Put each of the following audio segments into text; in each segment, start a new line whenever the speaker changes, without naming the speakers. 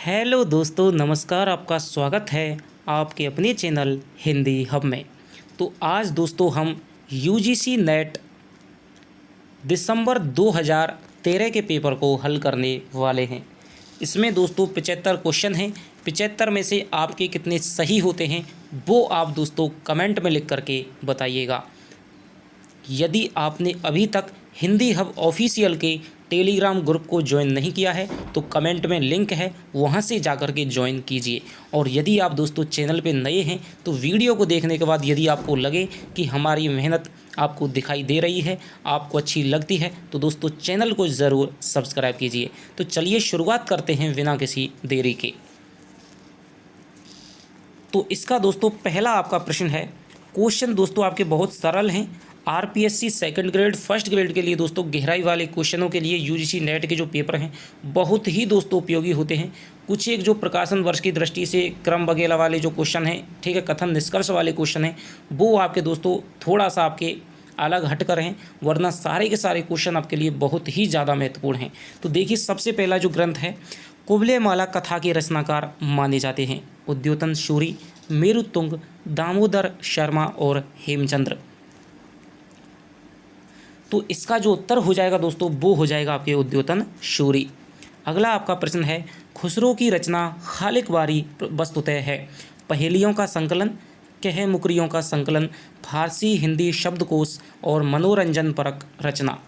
Hello दोस्तों, नमस्कार। आपका स्वागत है आपके अपने चैनल हिंदी हब में। तो आज दोस्तों हम यूजीसी नेट दिसंबर 2013 के पेपर को हल करने वाले हैं। इसमें दोस्तों 75 क्वेश्चन हैं। 75 में से आपके कितने सही होते हैं वो आप दोस्तों कमेंट में लिख करके बताइएगा। यदि आपने अभी तक हिंदी हब ऑफिशियल के टेलीग्राम ग्रुप को ज्वाइन नहीं किया है तो कमेंट में लिंक है, वहां से जाकर के ज्वाइन कीजिए। और यदि आप दोस्तों चैनल पे नए हैं तो वीडियो को देखने के बाद यदि आपको लगे कि हमारी मेहनत आपको दिखाई दे रही है, आपको अच्छी लगती है, तो दोस्तों चैनल को ज़रूर सब्सक्राइब कीजिए। तो चलिए शुरुआत करते हैं बिना किसी देरी के। तो इसका दोस्तों पहला आपका प्रश्न है। क्वेश्चन दोस्तों आपके बहुत सरल हैं। RPSC second grade first grade के लिए दोस्तों गहराई वाले क्वेश्चनों के लिए यूजीसी नेट के जो पेपर हैं बहुत ही दोस्तों उपयोगी होते हैं। कुछ एक जो प्रकाशन वर्ष की दृष्टि से क्रम वगैरह वाले जो क्वेश्चन हैं, ठीक है, कथन निष्कर्ष वाले क्वेश्चन हैं, वो आपके दोस्तों थोड़ा सा आपके अलग हट कर हैं, वरना सारे के सारे क्वेश्चन आपके लिए बहुत ही ज़्यादा महत्वपूर्ण हैं। तो देखिए, सबसे पहला जो ग्रंथ है, कुवलयमाला कथा के रचनाकार माने जाते हैं उद्योतन शूरी, मेरुतुंग, दामोदर शर्मा और हेमचंद्र। तो इसका जो उत्तर हो जाएगा दोस्तों वो हो जाएगा आपके उद्योतन शूरी। अगला आपका प्रश्न है, खुसरो की रचना खालिक बारी वस्तुतः है पहेलियों का संकलन, कह मुकरियों का संकलन, फारसी हिंदी शब्दकोश और मनोरंजन परक रचना।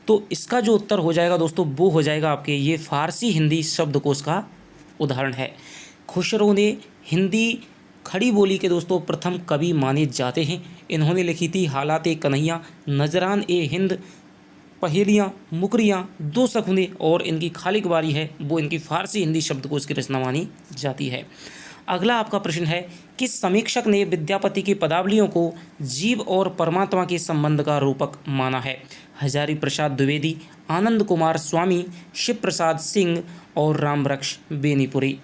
तो इसका जो उत्तर हो जाएगा दोस्तों वो हो जाएगा आपके ये फारसी हिंदी शब्दकोश का उदाहरण है। खुसरो ने हिंदी खड़ी बोली के दोस्तों प्रथम कवि माने जाते हैं। इन्होंने लिखी थी हालाते कन्हैया, नजरान ए हिंद, पहेलियाँ, मुकरियाँ, दो सखुने, और इनकी खालिक बारी है वो इनकी फारसी हिंदी शब्दकोश की रचना मानी जाती है। अगला आपका प्रश्न है, किस समीक्षक ने विद्यापति की पदावलियों को जीव और परमात्मा के संबंध का रूपक माना है? हजारी प्रसाद द्विवेदी, आनंद कुमार स्वामी, शिव प्रसाद सिंह और रामवृक्ष बेनीपुरी।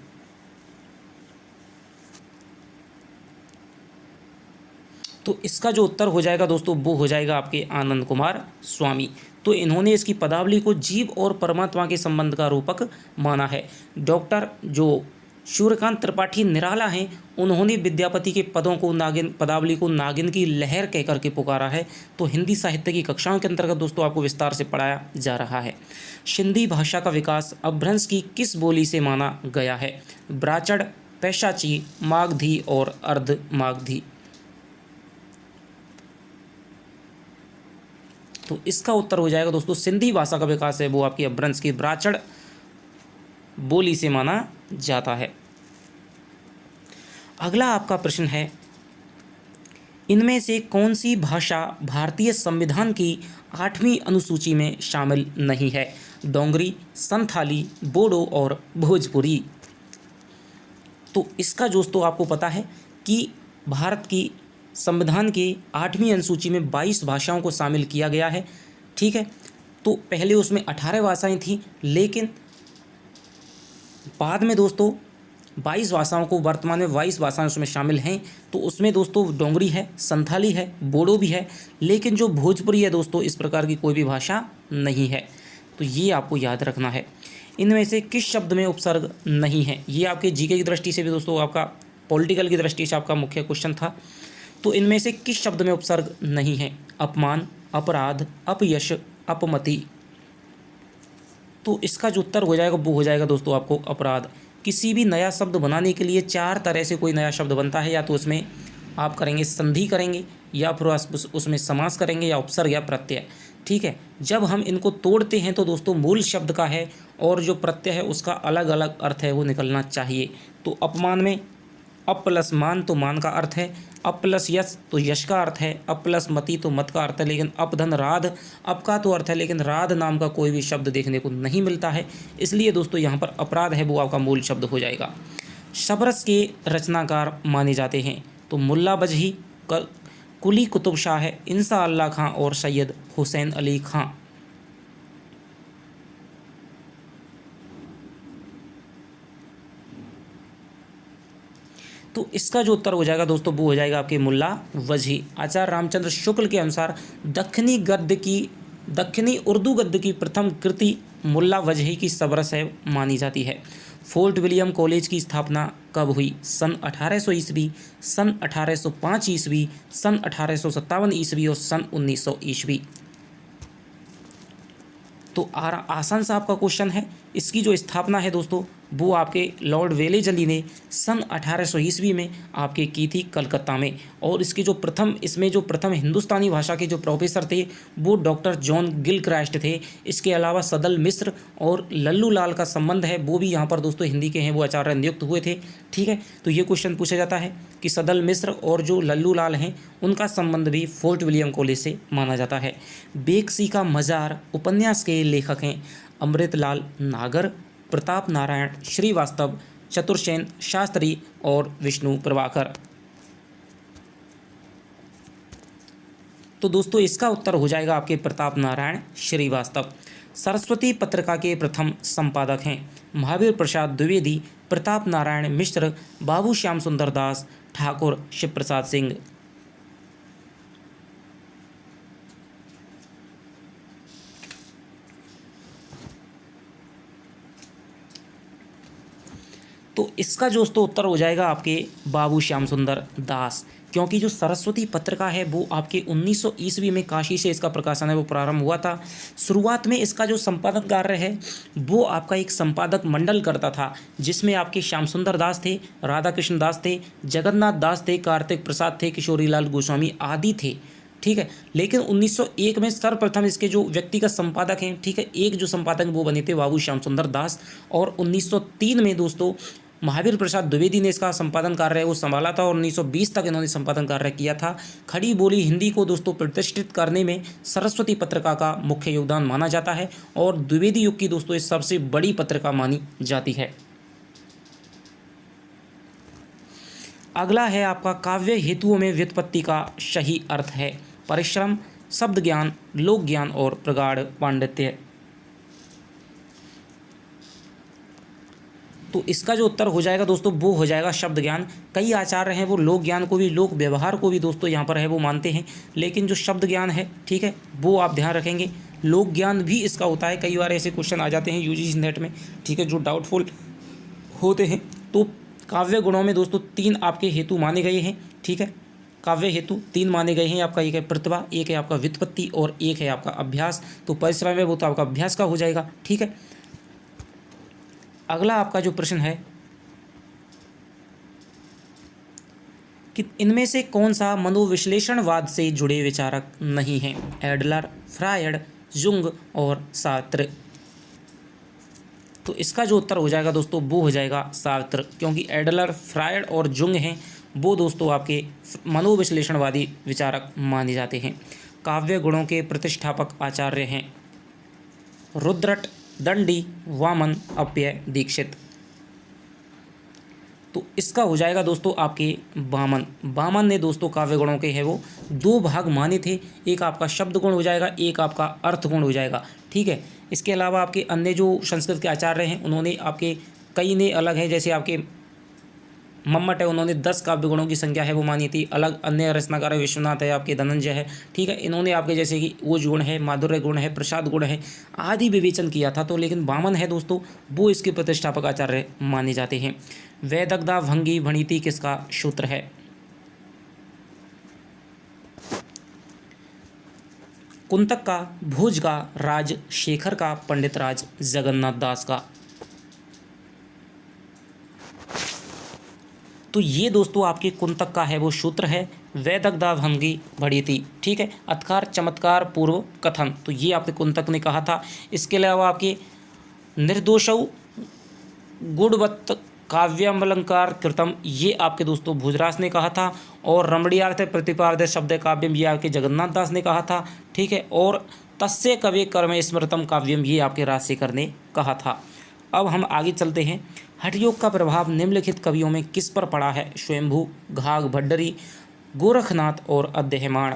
तो इसका जो उत्तर हो जाएगा दोस्तों वो हो जाएगा आपके आनंद कुमार स्वामी। तो इन्होंने इसकी पदावली को जीव और परमात्मा के संबंध का रूपक माना है। डॉक्टर जो सूर्यकांत त्रिपाठी निराला हैं, उन्होंने विद्यापति के पदों को नागिन पदावली को नागिन की लहर कह करके पुकारा है। तो हिंदी साहित्य की कक्षाओं के अंतर्गत दोस्तों आपको विस्तार से पढ़ाया जा रहा है। सिंधी भाषा का विकास अपभ्रंश की किस बोली से माना गया है? ब्राचड़, पैशाची, मागधी और अर्ध मागधी। तो इसका उत्तर हो जाएगा दोस्तों सिंधी भाषा का विकास है वो आपकी अपभ्रंश की ब्राचड़ बोली से माना जाता है। अगला आपका प्रश्न है, इनमें से कौन सी भाषा भारतीय संविधान की 8वीं अनुसूची में शामिल नहीं है? डोंगरी, संथाली, बोडो और भोजपुरी। तो इसका दोस्तों आपको पता है कि भारत की संविधान की 8वीं अनुसूची में 22 भाषाओं को शामिल किया गया है, ठीक है। तो पहले उसमें 18 भाषाएं थीं, लेकिन बाद में दोस्तों 22 भाषाओं को, वर्तमान में 22 भाषाएं उसमें शामिल हैं। तो उसमें दोस्तों डोंगरी है, संथाली है, बोडो भी है, लेकिन जो भोजपुरी है दोस्तों इस प्रकार की कोई भी भाषा नहीं है। तो ये आपको याद रखना है। इनमें से किस शब्द में उपसर्ग नहीं है? ये आपके जीके की दृष्टि से भी दोस्तों आपका पॉलिटिकल की दृष्टि से आपका मुख्य क्वेश्चन था। तो इनमें से किस शब्द में उपसर्ग नहीं है? अपमान, अपराध, अपयश, अपमति। तो इसका जो उत्तर हो जाएगा वो हो जाएगा दोस्तों आपको अपराध। किसी भी नया शब्द बनाने के लिए 4 तरह से कोई नया शब्द बनता है। या तो उसमें आप करेंगे संधि करेंगे, या फिर उसमें समास करेंगे, या उपसर्ग या प्रत्यय, ठीक है। जब हम इनको तोड़ते हैं तो दोस्तों मूल शब्द का है और जो प्रत्यय है उसका अलग अलग अर्थ है वो निकलना चाहिए। तो अपमान में अप प्लस मान तो मान का अर्थ है, अप प्लस यश तो यश का अर्थ है, अप प्लस मति तो मत का अर्थ है, लेकिन अपधन राध अप का तो अर्थ है, लेकिन राध नाम का कोई भी शब्द देखने को नहीं मिलता है। इसलिए दोस्तों यहाँ पर अपराध है वो आपका मूल शब्द हो जाएगा। शबरस के रचनाकार माने जाते हैं तो मुल्ला बजही, कुली कुतुब शाह, इंसा अल्लाह खां और सैयद हुसैन अली खां। तो इसका जो उत्तर हो जाएगा दोस्तों वो हो जाएगा आपके मुल्ला वजही। आचार्य रामचंद्र शुक्ल के अनुसार दक्खनी गद्य की दक्षिणी उर्दू गद्य की प्रथम कृति मुल्ला वजही की सबरस है मानी जाती है। फोर्ट विलियम कॉलेज की स्थापना कब हुई? सन 1800 ईस्वी, सन 1805 ईस्वी, सन 1857 ईस्वी और सन 1900 ईस्वी। तो आसान सा आपका क्वेश्चन है। इसकी जो स्थापना है दोस्तों वो आपके लॉर्ड वेलेजली ने सन 1800 ईस्वी में आपके की थी कलकत्ता में। और इसमें जो प्रथम हिंदुस्तानी भाषा के जो प्रोफेसर थे वो डॉक्टर जॉन गिलक्रास्ट थे। इसके अलावा सदल मिश्र और लल्लू लाल का संबंध है, वो भी यहाँ पर दोस्तों हिंदी के हैं, वो आचार्य नियुक्त हुए थे। ठीक है, तो ये क्वेश्चन पूछा जाता है कि सदल मिश्र और जो लल्लू लाल हैं उनका संबंध भी फोर्ट विलियम कॉलेज से माना जाता है। बेक्सी का मजार उपन्यास के लेखक हैं अमृतलाल नागर, प्रताप नारायण श्रीवास्तव, चतुर्सेन शास्त्री और विष्णु प्रभाकर। तो दोस्तों इसका उत्तर हो जाएगा आपके प्रताप नारायण श्रीवास्तव। सरस्वती पत्रिका के प्रथम संपादक हैं महावीर प्रसाद द्विवेदी, प्रताप नारायण मिश्र, बाबू श्याम सुंदर दास, ठाकुर शिव प्रसाद सिंह। तो इसका दोस्तों उत्तर हो जाएगा आपके बाबू श्याम सुंदर दास, क्योंकि जो सरस्वती पत्रिका है वो आपके 1900 ईस्वी में काशी से इसका प्रकाशन है वो प्रारंभ हुआ था। शुरुआत में इसका जो संपादन कार्य है वो आपका एक संपादक मंडल करता था, जिसमें आपके श्याम सुंदर दास थे, राधा कृष्ण दास थे, जगन्नाथ दास थे, कार्तिक प्रसाद थे, किशोरीलाल गोस्वामी आदि थे। ठीक है, लेकिन 1901 में सर्वप्रथम इसके जो व्यक्तिगत संपादक हैं, ठीक है, एक जो संपादक वो बने थे बाबू श्याम सुंदर दास। और 1903 में दोस्तों महावीर प्रसाद द्विवेदी ने इसका संपादन कार्य वो संभाला था और 1920 तक इन्होंने संपादन कार्य किया था। खड़ी बोली हिंदी को दोस्तों प्रतिष्ठित करने में सरस्वती पत्रिका का मुख्य योगदान माना जाता है और द्विवेदी युग की दोस्तों ये सबसे बड़ी पत्रिका मानी जाती है। अगला है आपका काव्य हेतुओं में व्युत्पत्ति का सही अर्थ है परिश्रम, शब्द ज्ञान, लोक ज्ञान और प्रगाढ़ पांडित्य। तो इसका जो उत्तर हो जाएगा दोस्तों वो हो जाएगा शब्द ज्ञान। कई आचार्य हैं वो लोक ज्ञान को भी, लोक व्यवहार को भी दोस्तों यहाँ पर है वो मानते हैं, लेकिन जो शब्द ज्ञान है, ठीक है, वो आप ध्यान रखेंगे। लोक ज्ञान भी इसका होता है। कई बार ऐसे क्वेश्चन आ जाते हैं यूजीसी नेट में, ठीक है, जो डाउटफुल होते हैं। तो काव्य गुणों में दोस्तों 3 आपके हेतु माने गए हैं। ठीक है, काव्य हेतु 3 माने गए हैं। आपका एक है प्रतिभा, एक है आपका व्युत्पत्ति और एक है आपका अभ्यास। तो परिश्रम है वो तो आपका अभ्यास का हो जाएगा। ठीक है, अगला आपका जो प्रश्न है कि इनमें से कौन सा मनोविश्लेषणवाद से जुड़े विचारक नहीं हैं? एडलर, फ्रायड, जुंग और सार्त्र। तो इसका जो उत्तर हो जाएगा दोस्तों वो हो जाएगा सार्त्र, क्योंकि एडलर, फ्रायड और जुंग हैं वो दोस्तों आपके मनोविश्लेषणवादी विचारक माने जाते हैं। काव्य गुणों के प्रतिष्ठापक आचार्य हैं रुद्रट, दंडी, वामन, अप्यय, दीक्षित। तो इसका हो जाएगा दोस्तों आपके वामन। वामन ने दोस्तों काव्य गुणों के है वो 2 भाग माने थे, एक आपका शब्द गुण हो जाएगा, एक आपका अर्थ गुण हो जाएगा। ठीक है, इसके अलावा आपके अन्य जो संस्कृत के आचार्य हैं उन्होंने आपके कई ने अलग है, जैसे आपके मम्मट है, उन्होंने 10 काव्य गुणों की संख्या है वो मानी थी। अलग अन्य रचनाकार है विश्वनाथ है, आपके धनंजय है, ठीक है, इन्होंने आपके जैसे कि ओज गुण है, माधुर्य गुण है, प्रसाद गुण है आदि विवेचन किया था। तो लेकिन वामन है दोस्तों वो इसके प्रतिष्ठापक आचार्य माने जाते हैं। वैदग्धा भंगी भणिति किसका सूत्र है? कुंतक का, भोज का, राजशेखर का, पंडित राज जगन्नाथ दास का। तो ये दोस्तों आपके कुंतक का है वो सूत्र है वैदग्धा भंगी भणिति। ठीक है, अत्कार चमत्कार पूर्व कथन, तो ये आपके कुंतक ने कहा था। इसके अलावा आपके निर्दोषौ गुणवत्त काव्यामलंकार कृतम, ये आपके दोस्तों भोजराज ने कहा था। और रमणीयार्थ प्रतिपाद्य शब्द काव्यम, ये आपके जगन्नाथ दास ने कहा था। ठीक है, और तस्य कवि कर्म स्मृतम काव्यम, ये आपके राजशेखर ने कहा था। अब हम आगे चलते हैं। हठयोग का प्रभाव निम्नलिखित कवियों में किस पर पड़ा है? स्वयंभू, घाघ भड्डरी, गोरखनाथ और अद्यहमाण।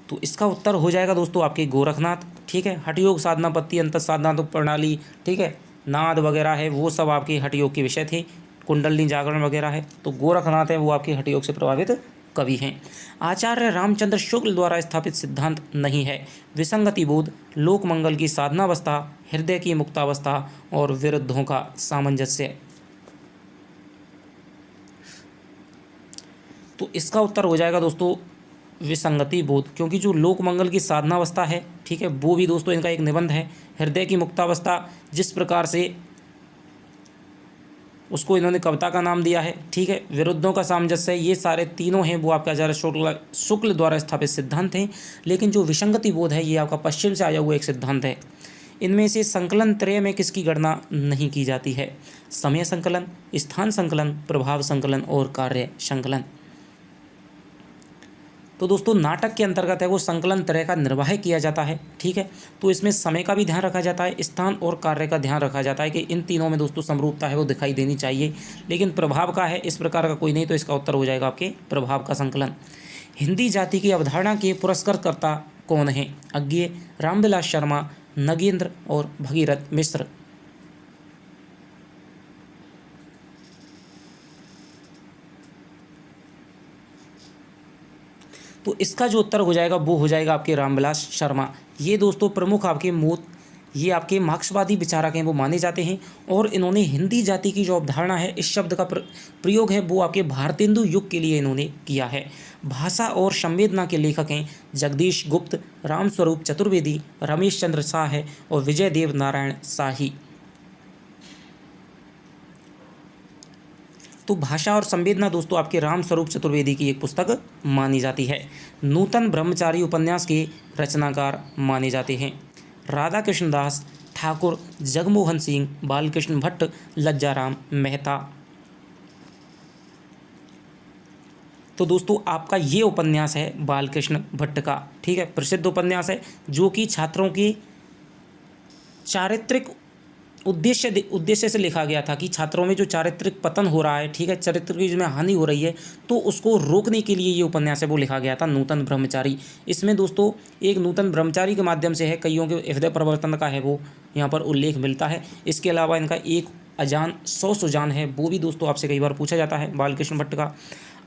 तो इसका उत्तर हो जाएगा दोस्तों आपके गोरखनाथ। ठीक है, हठयोग साधना पत्ति अंत साधना तो प्रणाली, ठीक है, नाद वगैरह है वो सब आपके हठयोग के विषय थे, कुंडलनी जागरण वगैरह है। तो गोरखनाथ है वो आपके हठयोग से प्रभावित कवि हैं। आचार्य रामचंद्र शुक्ल द्वारा स्थापित सिद्धांत नहीं है। विसंगति बोध, लोक मंगल की साधनावस्था, हृदय की मुक्तावस्था और विरुद्धों का सामंजस्य। तो इसका उत्तर हो जाएगा दोस्तों विसंगति बोध, क्योंकि जो लोक मंगल की साधनावस्था है, ठीक है, वो भी दोस्तों इनका एक निबंध है। हृदय की मुक्तावस्था जिस प्रकार से उसको इन्होंने कविता का नाम दिया है, ठीक है। विरुद्धों का सामंजस्य, ये सारे तीनों हैं वो आपका आचार्य शुक्ल द्वारा स्थापित सिद्धांत हैं। लेकिन जो विसंगति बोध है ये आपका पश्चिम से आया हुआ एक सिद्धांत है। इनमें से संकलन त्रय में किसकी गणना नहीं की जाती है? समय संकलन, स्थान संकलन, प्रभाव संकलन और कार्य संकलन। तो दोस्तों नाटक के अंतर्गत है वो संकलन त्रय का निर्वाह किया जाता है, ठीक है। तो इसमें समय का भी ध्यान रखा जाता है, स्थान और कार्य का ध्यान रखा जाता है कि इन तीनों में दोस्तों समरूपता है वो दिखाई देनी चाहिए। लेकिन प्रभाव का है इस प्रकार का कोई नहीं, तो इसका उत्तर हो जाएगा आपके प्रभाव का संकलन। हिंदी जाति की अवधारणा के पुरस्कर्ता कौन है? अज्ञेय, रामविलास शर्मा, नगेंद्र और भगीरथ मिश्र। तो इसका जो उत्तर हो जाएगा वो हो जाएगा आपके रामविलास शर्मा। ये दोस्तों प्रमुख आपके ये आपके मार्क्सवादी विचारक हैं वो माने जाते हैं। और इन्होंने हिंदी जाति की जो अवधारणा है, इस शब्द का प्रयोग है वो आपके भारतेंदु युग के लिए इन्होंने किया है। भाषा और संवेदना के लेखक हैं जगदीश गुप्त, रामस्वरूप चतुर्वेदी, रमेश चंद्र शाह और विजय देव नारायण शाही। तो भाषा और संवेदना दोस्तों आपके रामस्वरूप चतुर्वेदी की एक पुस्तक मानी जाती है। नूतन ब्रह्मचारी उपन्यास के रचनाकार माने जाते हैं राधा कृष्ण दास, ठाकुर, जगमोहन सिंह, बालकृष्ण भट्ट, लज्जाराम मेहता। तो दोस्तों आपका ये उपन्यास है बालकृष्ण भट्ट का, ठीक है, प्रसिद्ध उपन्यास है जो कि छात्रों की चारित्रिक उद्देश्य से लिखा गया था कि छात्रों में जो चारित्रिक पतन हो रहा है, ठीक है, चरित्र की जिसमें हानि हो रही है, तो उसको रोकने के लिए ये उपन्यास है वो लिखा गया था, नूतन ब्रह्मचारी। इसमें दोस्तों एक नूतन ब्रह्मचारी के माध्यम से है कईयों के हृदय परिवर्तन का है वो यहाँ पर उल्लेख मिलता है। इसके अलावा इनका एक अजान 100 सुजान है वो भी दोस्तों आपसे कई बार पूछा जाता है बालकृष्ण भट्ट का।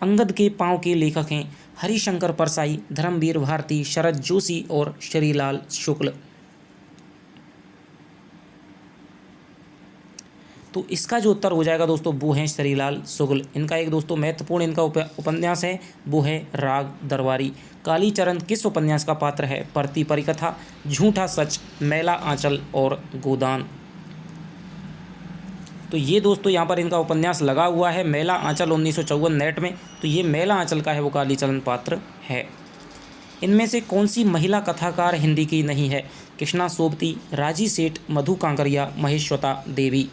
अंगद के पाँव के लेखक हैं हरिशंकर परसाई, धर्मवीर भारती, शरद जोशी और श्रीलाल शुक्ल। तो इसका जो उत्तर हो जाएगा दोस्तों वो है श्रीलाल शुक्ल। इनका एक दोस्तों महत्वपूर्ण इनका उपन्यास है वो है राग दरबारी। कालीचरण किस उपन्यास का पात्र है? परती परिकथा, झूठा सच, मैला आंचल और गोदान। तो ये दोस्तों यहाँ पर इनका उपन्यास लगा हुआ है मैला आंचल 1954 नेट में। तो ये मैला आंचल का है वो कालीचरण पात्र है। इनमें से कौन सी महिला कथाकार हिंदी की नहीं है? कृष्णा सोबती, राजी सेठ, मधु कांकरिया, महेश्वता देवी।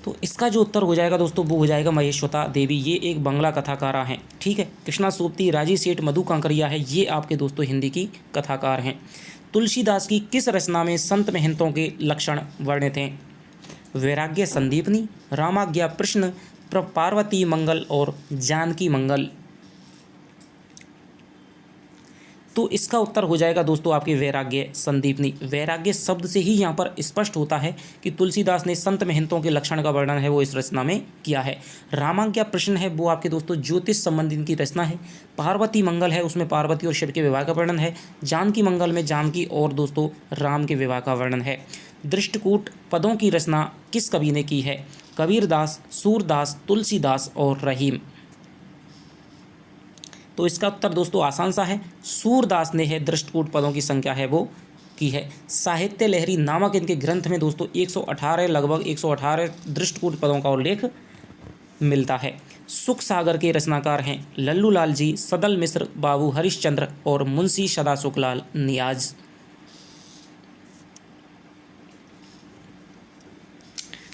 तो इसका जो उत्तर हो जाएगा दोस्तों वो हो जाएगा महेश्वता देवी। ये एक बांग्ला कथाकारा हैं, ठीक है। कृष्णा सोबती, राजी सेठ, मधु कांकरिया है ये आपके दोस्तों हिंदी की कथाकार हैं। तुलसीदास की किस रचना में संत महंतों के लक्षण वर्णित हैं? वैराग्य संदीपनी, रामाज्ञा प्रश्न, पार्वती मंगल और जानकी मंगल। तो इसका उत्तर हो जाएगा दोस्तों आपके वैराग्य संदीपनी। वैराग्य शब्द से ही यहाँ पर स्पष्ट होता है कि तुलसीदास ने संत महंतों के लक्षण का वर्णन है वो इस रचना में किया है। रामाज्ञा प्रश्न है वो आपके दोस्तों ज्योतिष संबंधी इनकी रचना है। पार्वती मंगल है उसमें पार्वती और शिव के विवाह का वर्णन है। जानकी मंगल में जानकी और दोस्तों राम के विवाह का वर्णन है। दृष्टकूट पदों की रचना किस कवि ने की है? कबीरदास, सूरदास, तुलसीदास और रहीम। तो इसका उत्तर दोस्तों आसान सा है, सूरदास ने है दृष्टकूट पदों की संख्या है वो की है। साहित्य लहरी नामक इनके ग्रंथ में दोस्तों 118 लगभग 118 दृष्टकूट पदों का उल्लेख मिलता है। सुख सागर के रचनाकार हैं लल्लू लाल जी, सदल मिश्र, बाबू हरिश्चंद्र और मुंशी सदा सुखलाल नियाज।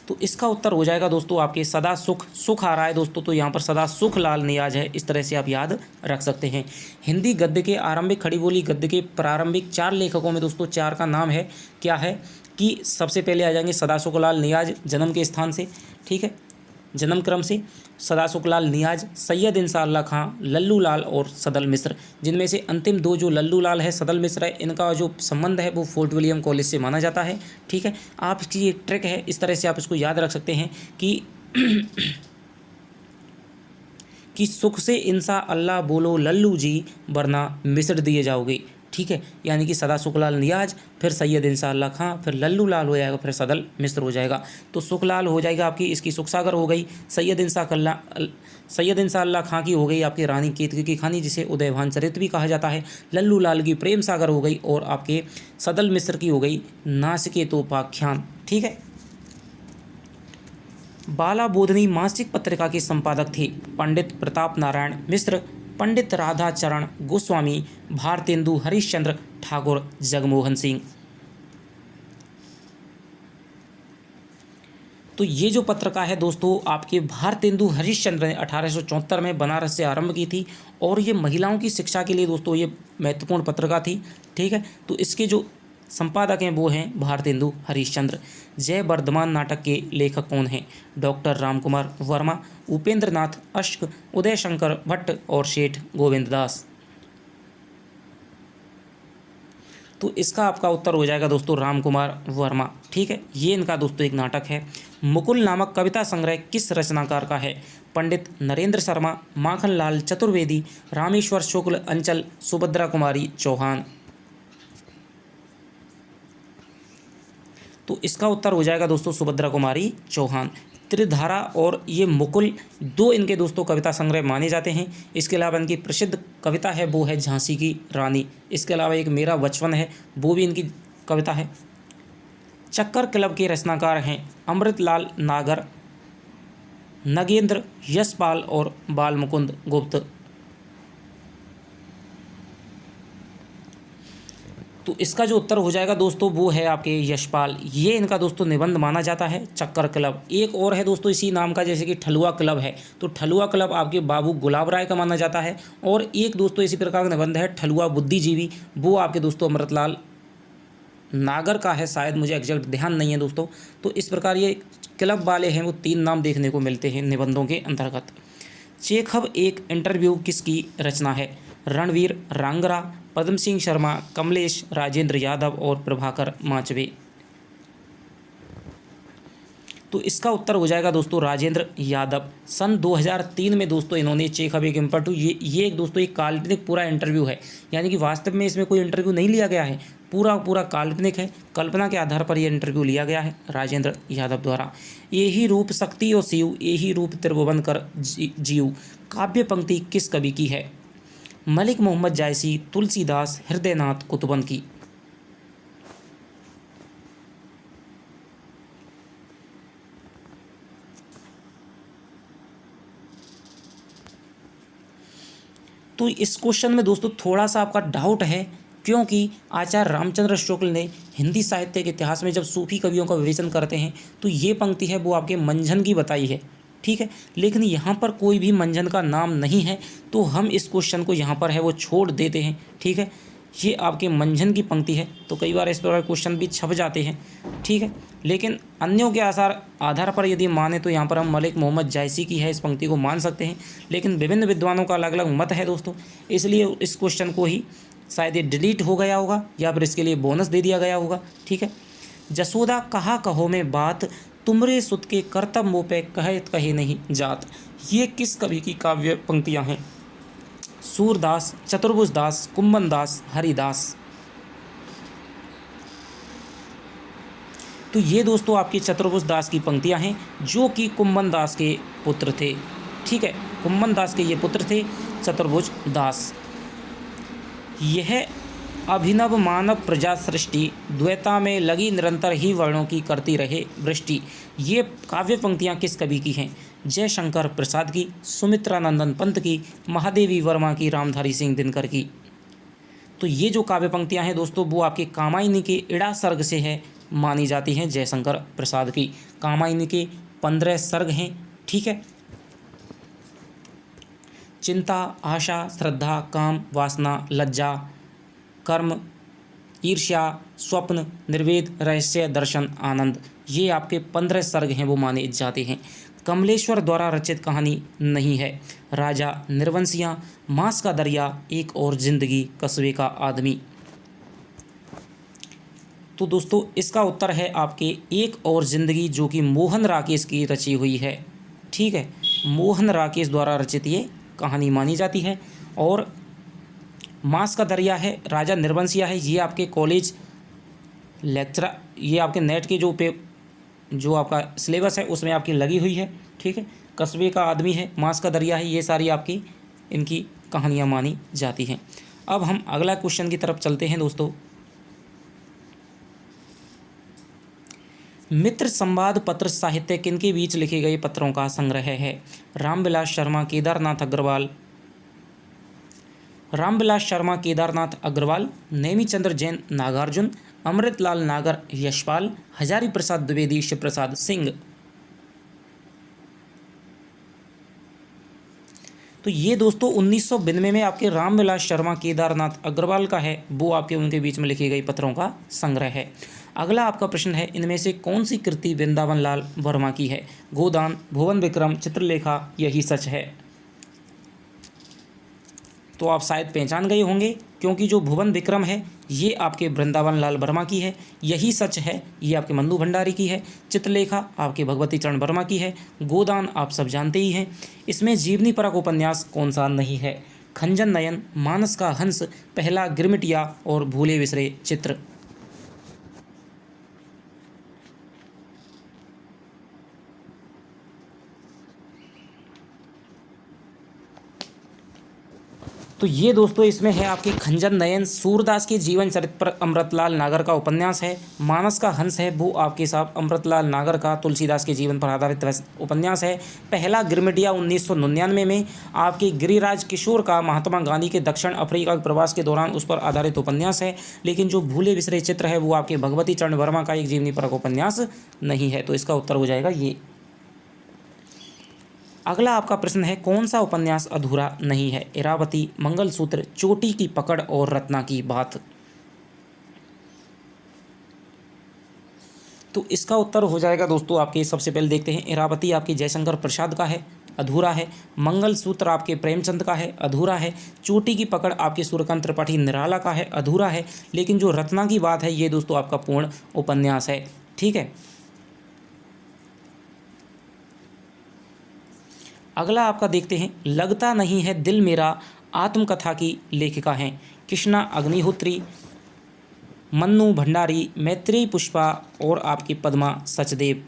तो इसका उत्तर हो जाएगा दोस्तों आपके सदा सुख आ रहा है दोस्तों, तो यहाँ पर सदा सुख लाल नियाज है, इस तरह से आप याद रख सकते हैं। हिंदी गद्य के आरंभिक खड़ी बोली गद्य के प्रारंभिक 4 लेखकों में दोस्तों 4 का नाम है क्या है कि सबसे पहले आ जाएंगे सदा सुख लाल नियाज जन्म के स्थान से, ठीक है, जन्म क्रम से सदा सुख लाल नियाज, सैयद इंसाअल्लाह खां, लल्लू लाल और सदल मिश्र। जिनमें से अंतिम 2 जो लल्लू लाल है, सदल मिश्र है, इनका जो संबंध है वो फोर्ट विलियम कॉलेज से माना जाता है, ठीक है। आपकी एक ट्रिक है, इस तरह से आप इसको याद रख सकते हैं कि कि सुख से इंसा अल्लाह बोलो लल्लू जी, वरना मिसर दिए जाओगे। ठीक है, यानी कि सदा सुखलाल नियाज, फिर सैयद इंशाअल्लाह खां, फिर लल्लू लाल हो जाएगा, फिर सदल मिस्र हो जाएगा। तो सुखलाल हो जाएगा आपकी, इसकी सुख सागर हो गई। सैयद इंशाअल्लाह खां की हो गई आपकी रानी केतकी की खानी, जिसे उदयभान चरित भी कहा जाता है। लल्लू लाल की प्रेम सागर हो गई, और आपके सदल मिस्र की हो गई नासिकेतोपाख्यान। ठीक है। बाला बोधनी मासिक पत्रिका के संपादक थे पंडित प्रताप नारायण मिश्र, पंडित राधा चरण गोस्वामी, भारतेंदु हरिश्चंद्र ठाकुर, जगमोहन सिंह। तो ये जो पत्रिका है दोस्तों आपके भारतेंदु हरिश्चंद्र ने 1874 में बनारस से आरंभ की थी, और ये महिलाओं की शिक्षा के लिए दोस्तों ये महत्वपूर्ण पत्रिका थी। ठीक है, तो इसके जो संपादक हैं वो हैं भारतेंदु हरिश्चंद्र। जय वर्धमान नाटक के लेखक कौन हैं? डॉक्टर रामकुमार वर्मा, उपेंद्र नाथ अश्क, उदय शंकर भट्ट और सेठ गोविंद दास। तो इसका आपका उत्तर हो जाएगा दोस्तों रामकुमार वर्मा। ठीक है, ये इनका दोस्तों एक नाटक है। मुकुल नामक कविता संग्रह किस रचनाकार का है? पंडित नरेंद्र शर्मा, माखनलाल चतुर्वेदी, रामेश्वर शुक्ल, अंचल सुभद्रा कुमारी चौहान। तो इसका उत्तर हो जाएगा दोस्तों सुभद्रा कुमारी चौहान। त्रिधारा और ये मुकुल दो इनके दोस्तों कविता संग्रह माने जाते हैं। इसके अलावा इनकी प्रसिद्ध कविता है वो है झांसी की रानी। इसके अलावा एक मेरा बचपन है, वो भी इनकी कविता है। चक्कर क्लब के रचनाकार हैं अमृतलाल नागर, नगेंद्र, यशपाल और बालमुकुंद गुप्त। तो इसका जो उत्तर हो जाएगा दोस्तों वो है आपके यशपाल। ये इनका दोस्तों निबंध माना जाता है चक्कर क्लब। एक और है दोस्तों इसी नाम का, जैसे कि ठलुआ क्लब है, तो ठलुआ क्लब आपके बाबू गुलाब राय का माना जाता है। और एक दोस्तों इसी प्रकार का निबंध है ठलुआ बुद्धिजीवी, वो आपके दोस्तों अमृतलाल नागर का है, शायद मुझे एग्जैक्ट ध्यान नहीं है दोस्तों। तो इस प्रकार ये क्लब वाले हैं वो 3 नाम देखने को मिलते हैं निबंधों के अंतर्गत। चेखव एक इंटरव्यू किसकी रचना है? रणवीर रांगरा, पद्म सिंह शर्मा, कमलेश, राजेंद्र यादव और प्रभाकर माचवे। तो इसका उत्तर हो जाएगा दोस्तों राजेंद्र यादव। सन 2003 में दोस्तों इन्होंने चेखव एक इंटरव्यू, ये एक दोस्तों एक काल्पनिक पूरा इंटरव्यू है, यानी कि वास्तव में इसमें कोई इंटरव्यू नहीं लिया गया है, पूरा काल्पनिक है, कल्पना के आधार पर यह इंटरव्यू लिया गया है राजेंद्र यादव द्वारा। यही रूप शक्ति और शिव, यही रूप त्रिभुवन कर जीव काव्य पंक्ति किस कवि की है? मलिक मोहम्मद जायसी, तुलसीदास, हृदयनाथ कुतुबन की। तो इस क्वेश्चन में दोस्तों थोड़ा सा आपका डाउट है, क्योंकि आचार्य रामचंद्र शुक्ल ने हिंदी साहित्य के इतिहास में जब सूफी कवियों का विवेचन करते हैं तो ये पंक्ति है वो आपके मंझन की बताई है। ठीक है, लेकिन यहाँ पर कोई भी मंझन का नाम नहीं है, तो हम इस क्वेश्चन को यहाँ पर है वो छोड़ देते हैं। ठीक है, ये आपके मंझन की पंक्ति है, तो कई बार इस प्रकार क्वेश्चन भी छप जाते हैं। ठीक है, लेकिन अन्यों के आधार पर यदि माने तो यहाँ पर हम मलिक मोहम्मद जायसी की है इस पंक्ति को मान सकते हैं, लेकिन विभिन्न विद्वानों का अलग अलग मत है दोस्तों, इसलिए इस क्वेश्चन को ही शायद ये डिलीट हो गया होगा या फिर इसके लिए बोनस दे दिया गया होगा। ठीक है, जसोदा कहा कहो में बात, तुमरे सुत के करतब मुँह पे कहे नहीं जात, ये किस कवि की काव्य पंक्तियाँ हैं? सूरदास, चतुर्भुज दास, कुंभन दास, हरिदास। तो ये दोस्तों आपकी चतुर्भुज दास की पंक्तियां हैं, जो कि कुंभन दास के पुत्र थे। ठीक है, कुंभन दास के ये पुत्र थे चतुर्भुज दास। यह अभिनव मानव प्रजा सृष्टि, द्वैता में लगी निरंतर ही वर्णों की करती रहे वृष्टि, ये काव्य पंक्तियाँ किस कवि की हैं? जयशंकर प्रसाद की, सुमित्रानंदन पंत की, महादेवी वर्मा की, रामधारी सिंह दिनकर की। तो ये जो काव्य पंक्तियाँ हैं दोस्तों वो आपके कामायनी के इड़ा सर्ग से है मानी जाती हैं, जयशंकर प्रसाद की। कामायनी के 15 सर्ग हैं। ठीक है, चिंता, आशा, श्रद्धा, काम, वासना, लज्जा, कर्म, ईर्ष्या, स्वप्न, निर्वेद, रहस्य, दर्शन, आनंद, ये आपके 15 सर्ग हैं वो माने जाते हैं। कमलेश्वर द्वारा रचित कहानी नहीं है। राजा, निर्वंशियाँ, मांस का दरिया, एक और जिंदगी, कस्बे का आदमी। तो दोस्तों इसका उत्तर है आपके एक और जिंदगी, जो कि मोहन राकेश की रची हुई है। ठीक है, मोहन राकेश द्वारा रचित ये कहानी मानी जाती है। और मांस का दरिया है राजा निर्वंशिया है, ये आपके कॉलेज लेक्चर, ये आपके नेट के जो आपका सिलेबस है उसमें आपकी लगी हुई है। ठीक है, कस्बे का आदमी है, मांस का दरिया है, ये सारी आपकी इनकी कहानियाँ मानी जाती हैं। अब हम अगला क्वेश्चन की तरफ चलते हैं दोस्तों। मित्र संवाद पत्र साहित्य किनके बीच लिखे गए पत्रों का संग्रह है? रामविलास शर्मा, केदारनाथ अग्रवाल, नेमीचंद्र जैन, नागार्जुन, अमृतलाल नागर, यशपाल, हजारी प्रसाद द्विवेदी, शिव प्रसाद सिंह। तो ये दोस्तों 1992 में आपके रामविलास शर्मा, केदारनाथ अग्रवाल का है, वो आपके उनके बीच में लिखी गई पत्रों का संग्रह है। अगला आपका प्रश्न है, इनमें से कौन सी कृति वृंदावन लाल वर्मा की है? गोदान, भुवन विक्रम, चित्रलेखा, यही सच है। तो आप शायद पहचान गए होंगे, क्योंकि जो भुवन विक्रम है ये आपके वृंदावन लाल वर्मा की है, यही सच है ये आपके मन्नू भंडारी की है, चित्रलेखा आपके भगवती चरण वर्मा की है, गोदान आप सब जानते ही हैं। इसमें जीवनी परक उपन्यास कौन सा नहीं है? खंजन नयन, मानस का हंस, पहला गिरमिटिया और भूले बिसरे चित्र। तो ये दोस्तों इसमें है आपके खंजन नयन, सूरदास के जीवन चरित्र पर अमृतलाल नागर का उपन्यास है। मानस का हंस है वो आपके साहब अमृतलाल नागर का तुलसीदास के जीवन पर आधारित उपन्यास है। पहला गिरमिटिया 1999 में आपके गिरिराज किशोर का महात्मा गांधी के दक्षिण अफ्रीका के प्रवास के दौरान उस पर आधारित उपन्यास है। लेकिन जो भूले बिसरे चित्र है वो आपके भगवती चरण वर्मा का एक जीवनी परक उपन्यास नहीं है। तो इसका उत्तर हो जाएगा ये। अगला आपका प्रश्न है, कौन सा उपन्यास अधूरा नहीं है? इरावती, मंगलसूत्र, चोटी की पकड़ और रत्ना की बात। तो इसका उत्तर हो जाएगा दोस्तों आपके, सबसे पहले देखते हैं, इरावती आपके जयशंकर प्रसाद का है, अधूरा है। मंगलसूत्र आपके प्रेमचंद का है, अधूरा है। चोटी की पकड़ आपके सूर्यकांत त्रिपाठी निराला का है, अधूरा है। लेकिन जो रत्ना की बात है ये दोस्तों आपका पूर्ण उपन्यास है। ठीक है, अगला आपका देखते हैं, लगता नहीं है दिल मेरा आत्मकथा की लेखिका हैं कृष्णा अग्निहोत्री, मन्नू भंडारी, मैत्रेयी पुष्पा और आपकी पद्मा सचदेव।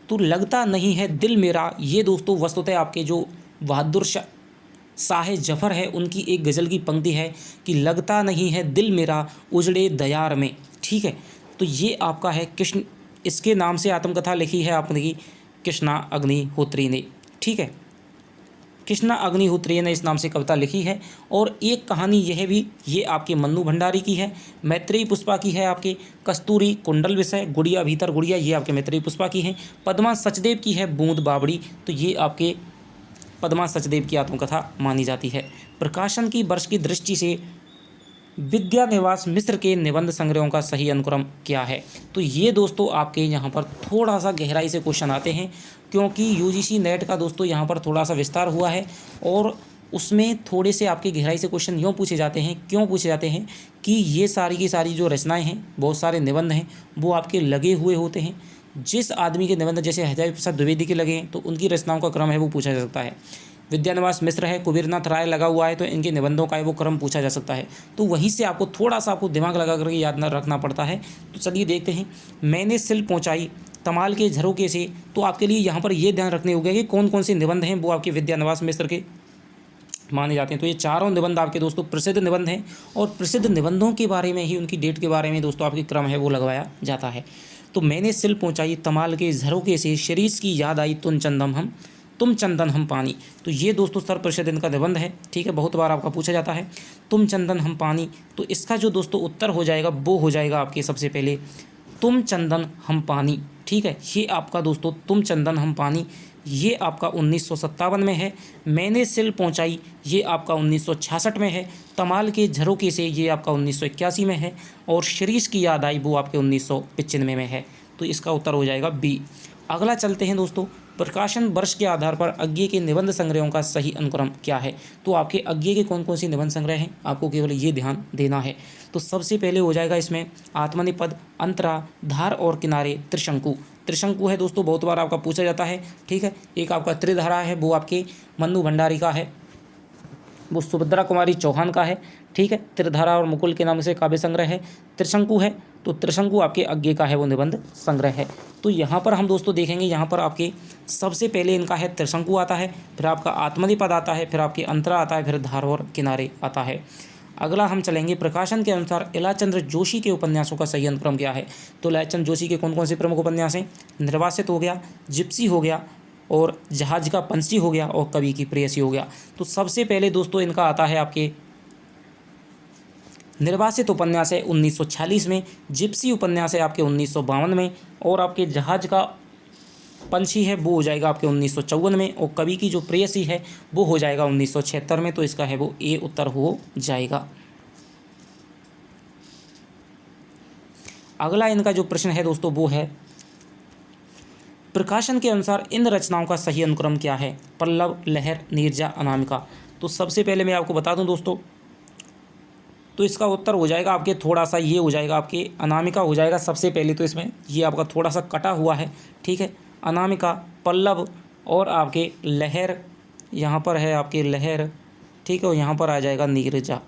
तो लगता नहीं है दिल मेरा, ये दोस्तों वस्तुतः आपके जो बहादुर शाह जफ़र है उनकी एक गज़ल की पंक्ति है कि लगता नहीं है दिल मेरा उजड़े दयार में। ठीक है, तो ये आपका है कृष्ण, इसके नाम से आत्मकथा लिखी है आपकी कृष्णा अग्निहोत्री ने। ठीक है, कृष्णा अग्निहोत्री ने इस नाम से कविता लिखी है। और एक कहानी यह भी, ये आपके मन्नू भंडारी की है। मैत्रेयी पुष्पा की है आपके कस्तूरी कुंडल विषय, गुड़िया भीतर गुड़िया, ये आपके मैत्रेयी पुष्पा की है। पद्मा सचदेव की है बूंद बावड़ी, तो ये आपके पद्मा सचदेव की आत्मकथा मानी जाती है। प्रकाशन की वर्ष की दृष्टि से विद्यानिवास मिश्र के निबंध संग्रहों का सही अनुक्रम क्या है? तो ये दोस्तों आपके यहाँ पर थोड़ा सा गहराई से क्वेश्चन आते हैं, क्योंकि यूजीसी नेट का दोस्तों यहाँ पर थोड़ा सा विस्तार हुआ है और उसमें थोड़े से आपके गहराई से क्वेश्चन क्यों पूछे जाते हैं कि ये सारी की सारी जो रचनाएं हैं, बहुत सारे निबंध हैं, वो आपके लगे हुए होते हैं। जिस आदमी के निबंध जैसे हजारी प्रसाद द्विवेदी के लगे हैं तो उनकी रचनाओं का क्रम है वो पूछा जा सकता है। विद्यानिवास मिश्र है, कुबीरनाथ राय लगा हुआ है, तो इनके निबंधों का है वो क्रम पूछा जा सकता है। तो वहीं से आपको थोड़ा सा आपको दिमाग लगा करके याद न रखना पड़ता है। तो चलिए देखते हैं, मैंने सिल पहुँचाई तमाल के झरोके से। तो आपके लिए यहाँ पर ये ध्यान रखने होगा कि कौन कौन से निबंध हैं वो आपके विद्यानिवास मिश्र के माने जाते हैं। तो ये चारों निबंध आपके दोस्तों प्रसिद्ध निबंध हैं और प्रसिद्ध निबंधों के बारे में ही, उनकी डेट के बारे में दोस्तों आपके क्रम है वो लगवाया जाता है। तो मैंने सिल पहुँचाई तमाल के झरोके से, शिरीष की याद आई तुम चंदन हम पानी। तो ये दोस्तों सर्वप्रसिद्ध इनका निबंध है। ठीक है, बहुत बार आपका पूछा जाता है तुम चंदन हम पानी। तो इसका जो दोस्तों उत्तर हो जाएगा वो हो जाएगा आपके सबसे पहले तुम चंदन हम पानी। ठीक है, ये आपका दोस्तों तुम चंदन हम पानी, ये आपका 1957 में है। मैंने सिल पहुंचाई ये आपका 1966 में है। तमाल के झरोके से ये आपका 1981 में है। और शिरीष की याद आई वो आपके 1995 में है। तो इसका उत्तर हो जाएगा बी। अगला चलते हैं दोस्तों, प्रकाशन वर्ष के आधार पर अज्ञे के निबंध संग्रहों का सही अनुक्रम क्या है? तो आपके अज्ञे के कौन कौन से निबंध संग्रह हैं आपको केवल ये ध्यान देना है। तो सबसे पहले हो जाएगा इसमें आत्मनिपद, अंतरा, धार और किनारे, त्रिशंकु। त्रिशंकु है दोस्तों, बहुत बार आपका पूछा जाता है, ठीक है। एक आपका त्रिधारा है, वो आपके मन्नू भंडारी का है, वो सुभद्रा कुमारी चौहान का है, ठीक है। त्रिधारा और मुकुल के नाम से काव्य संग्रह है। त्रिशंकु है तो त्रिशंकु आपके अज्ञे का है, वो निबंध संग्रह है। तो यहाँ पर हम दोस्तों देखेंगे, यहाँ पर आपके सबसे पहले इनका है त्रिशंकु आता है, फिर आपका आत्मनिपद आता है, फिर आपके अंतरा आता है, फिर धार और किनारे आता है। अगला हम चलेंगे, प्रकाशन के अनुसार इलाचंद्र जोशी के उपन्यासों का सही अनुक्रम क्या है। तो इलाचंद्र जोशी के कौन कौन से प्रमुख उपन्यास हैं? निर्वासित हो गया, जिप्सी हो गया, और जहाज का पंछी हो गया, और कवि की प्रेयसी हो गया। तो सबसे पहले दोस्तों इनका आता है आपके निर्वासित उपन्यास है 1946 में, जिप्सी उपन्यास है आपके 1952 में, और आपके जहाज का पंछी है वो हो जाएगा आपके 1954 में, और कवि की जो प्रेयसी है वो हो जाएगा 1976 में। तो इसका है वो ए उत्तर हो जाएगा। अगला इनका जो प्रश्न है दोस्तों वो है, प्रकाशन के अनुसार इन रचनाओं का सही अनुक्रम क्या है? पल्लव, लहर, नीरजा, अनामिका। तो सबसे पहले मैं आपको बता दूं दोस्तों, तो इसका उत्तर हो जाएगा आपके थोड़ा सा ये हो जाएगा आपके अनामिका हो जाएगा सबसे पहले। तो इसमें ये आपका थोड़ा सा कटा हुआ है, ठीक है। अनामिका, पल्लव और आपके लहर, यहाँ पर है आपके लहर, ठीक है, और यहाँ पर आ जाएगा नीरजा,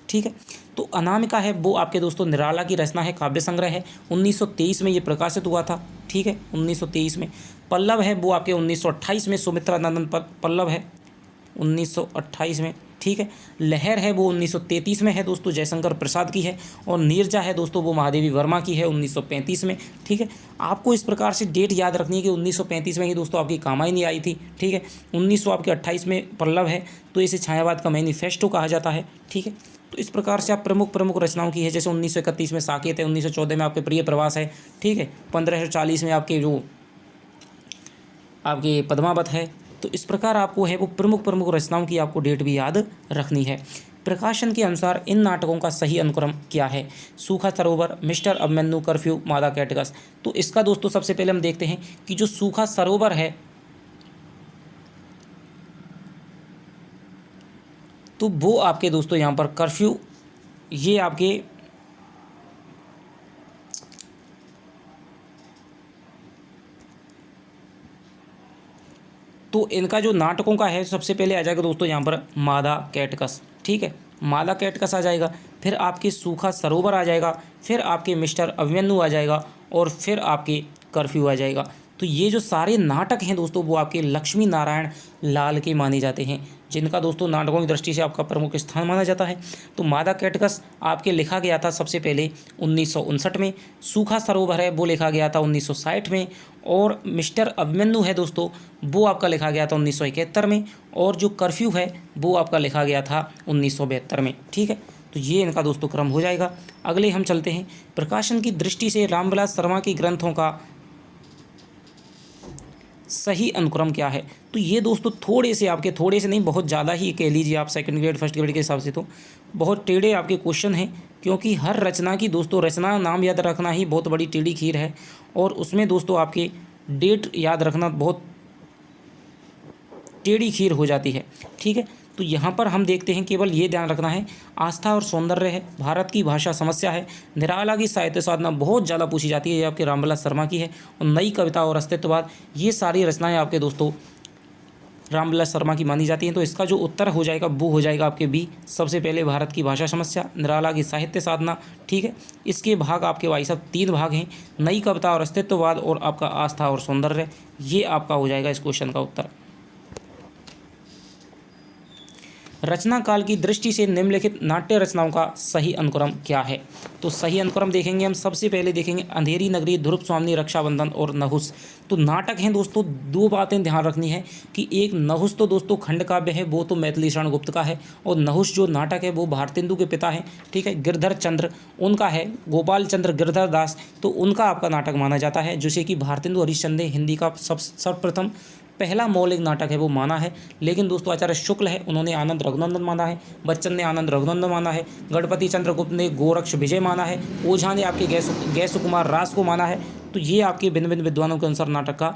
ठीक है। तो अनामिका है वो आपके दोस्तों निराला की रचना है, काव्य संग्रह है, 1923 में ये प्रकाशित हुआ था, ठीक है, 1923 में। पल्लव है वो आपके 1928 में, सुमित्रा नंदन पल्लव है 1928 में, ठीक है। लहर है वो 1933 में है दोस्तों, जयशंकर प्रसाद की है। और नीरजा है दोस्तों वो महादेवी वर्मा की है 1935 में, ठीक है। आपको इस प्रकार से डेट याद रखनी है कि 1935 में ही दोस्तों आपकी कामायनी आई थी, ठीक है। 1928 में पल्लव है, तो इसे छायावाद का मैनिफेस्टो कहा जाता है, ठीक है। तो इस प्रकार से आप प्रमुख रचनाओं की है, जैसे 1931 में साकेत है, 1914 में आपके प्रिय प्रवास है, ठीक है, 1540 में आपके जो आपके पद्मावत है। तो इस प्रकार आपको है वो प्रमुख रचनाओं की आपको डेट भी याद रखनी है। प्रकाशन के अनुसार इन नाटकों का सही अनुक्रम क्या है? सूखा सरोवर, मिस्टर अभिमन्यु, कर्फ्यू, मादा कैटगस। तो इसका दोस्तों सबसे पहले हम देखते हैं कि जो सूखा सरोवर है तो वो आपके दोस्तों यहाँ पर कर्फ्यू, ये आपके तो इनका जो नाटकों का है सबसे पहले आ जाएगा दोस्तों यहाँ पर मादा कैटगस, ठीक है, मादा कैटगस आ जाएगा, फिर आपके सूखा सरोवर आ जाएगा, फिर आपके मिस्टर अभिमन्यु आ जाएगा, और फिर आपके कर्फ्यू आ जाएगा। तो ये जो सारे नाटक हैं दोस्तों वो आपके लक्ष्मी नारायण लाल के माने जाते हैं, जिनका दोस्तों नाटकों की दृष्टि से आपका प्रमुख स्थान माना जाता है। तो मादा कैटगस आपके लिखा गया था सबसे पहले 1959 में, सूखा सरोवर है वो लिखा गया था 1960 में, और मिस्टर अभिमन्यु है दोस्तों वो आपका लिखा गया था 1971 में, और जो कर्फ्यू है वो आपका लिखा गया था 1972 में, ठीक है। तो ये इनका दोस्तों क्रम हो जाएगा। अगले हम चलते हैं, प्रकाशन की दृष्टि से रामविलास शर्मा के ग्रंथों का सही अनुक्रम क्या है? तो ये दोस्तों थोड़े से नहीं, बहुत ज़्यादा ही कह लीजिए आप सेकंड ग्रेड फर्स्ट ग्रेड के हिसाब से तो बहुत टेढ़े आपके क्वेश्चन हैं, क्योंकि हर रचना की दोस्तों रचना नाम याद रखना ही बहुत बड़ी टेढ़ी खीर है, और उसमें दोस्तों आपके डेट याद रखना बहुत टेढ़ी खीर हो जाती है, ठीक है। तो यहाँ पर हम देखते हैं, केवल ये ध्यान रखना है, आस्था और सौंदर्य है, भारत की भाषा समस्या है, निराला की साहित्य साधना बहुत ज़्यादा पूछी जाती है, ये आपके रामविलास शर्मा की है, और नई कविता और अस्तित्ववाद, ये सारी रचनाएं आपके दोस्तों रामविलास शर्मा की मानी जाती हैं। तो इसका जो उत्तर हो जाएगा वो हो जाएगा आपके बी, सबसे पहले भारत की भाषा समस्या, निराला की साहित्य साधना, ठीक है। इसके भाग आपके भाई साहब 3 भाग हैं, नई कविता और अस्तित्ववाद, और आपका आस्था और सौंदर्य, ये आपका हो जाएगा इस क्वेश्चन का उत्तर। रचना काल की दृष्टि से निम्नलिखित नाट्य रचनाओं का सही अनुक्रम क्या है? तो सही अनुक्रम देखेंगे हम, सबसे पहले देखेंगे अंधेरी नगरी, ध्रुव स्वामी, रक्षाबंधन और नहुस। तो नाटक हैं दोस्तों, 2 बातें ध्यान रखनी है कि एक नहुस तो दोस्तों खंड काव्य है, वो तो मैथिली शरण गुप्त का है, और नहुस जो नाटक है वो भारतेंदु के पिता हैं, ठीक है, गिरधर चंद्र उनका है, गोपाल चंद्र गिरधर दास, तो उनका आपका नाटक माना जाता है, जैसे कि भारतेंदु हरिश्चंद्र हिंदी का सर्वप्रथम पहला मौलिक नाटक है वो माना है। लेकिन दोस्तों आचार्य शुक्ल है, उन्होंने आनंद रघुनंदन माना है, बच्चन ने आनंद रघुनंदन माना है, गणपति चंद्रगुप्त ने गोरक्ष विजय माना है, ओझा ने आपके गैसु कुमार रास को माना है। तो ये आपके भिन्न भिन्न विद्वानों के अनुसार नाटक का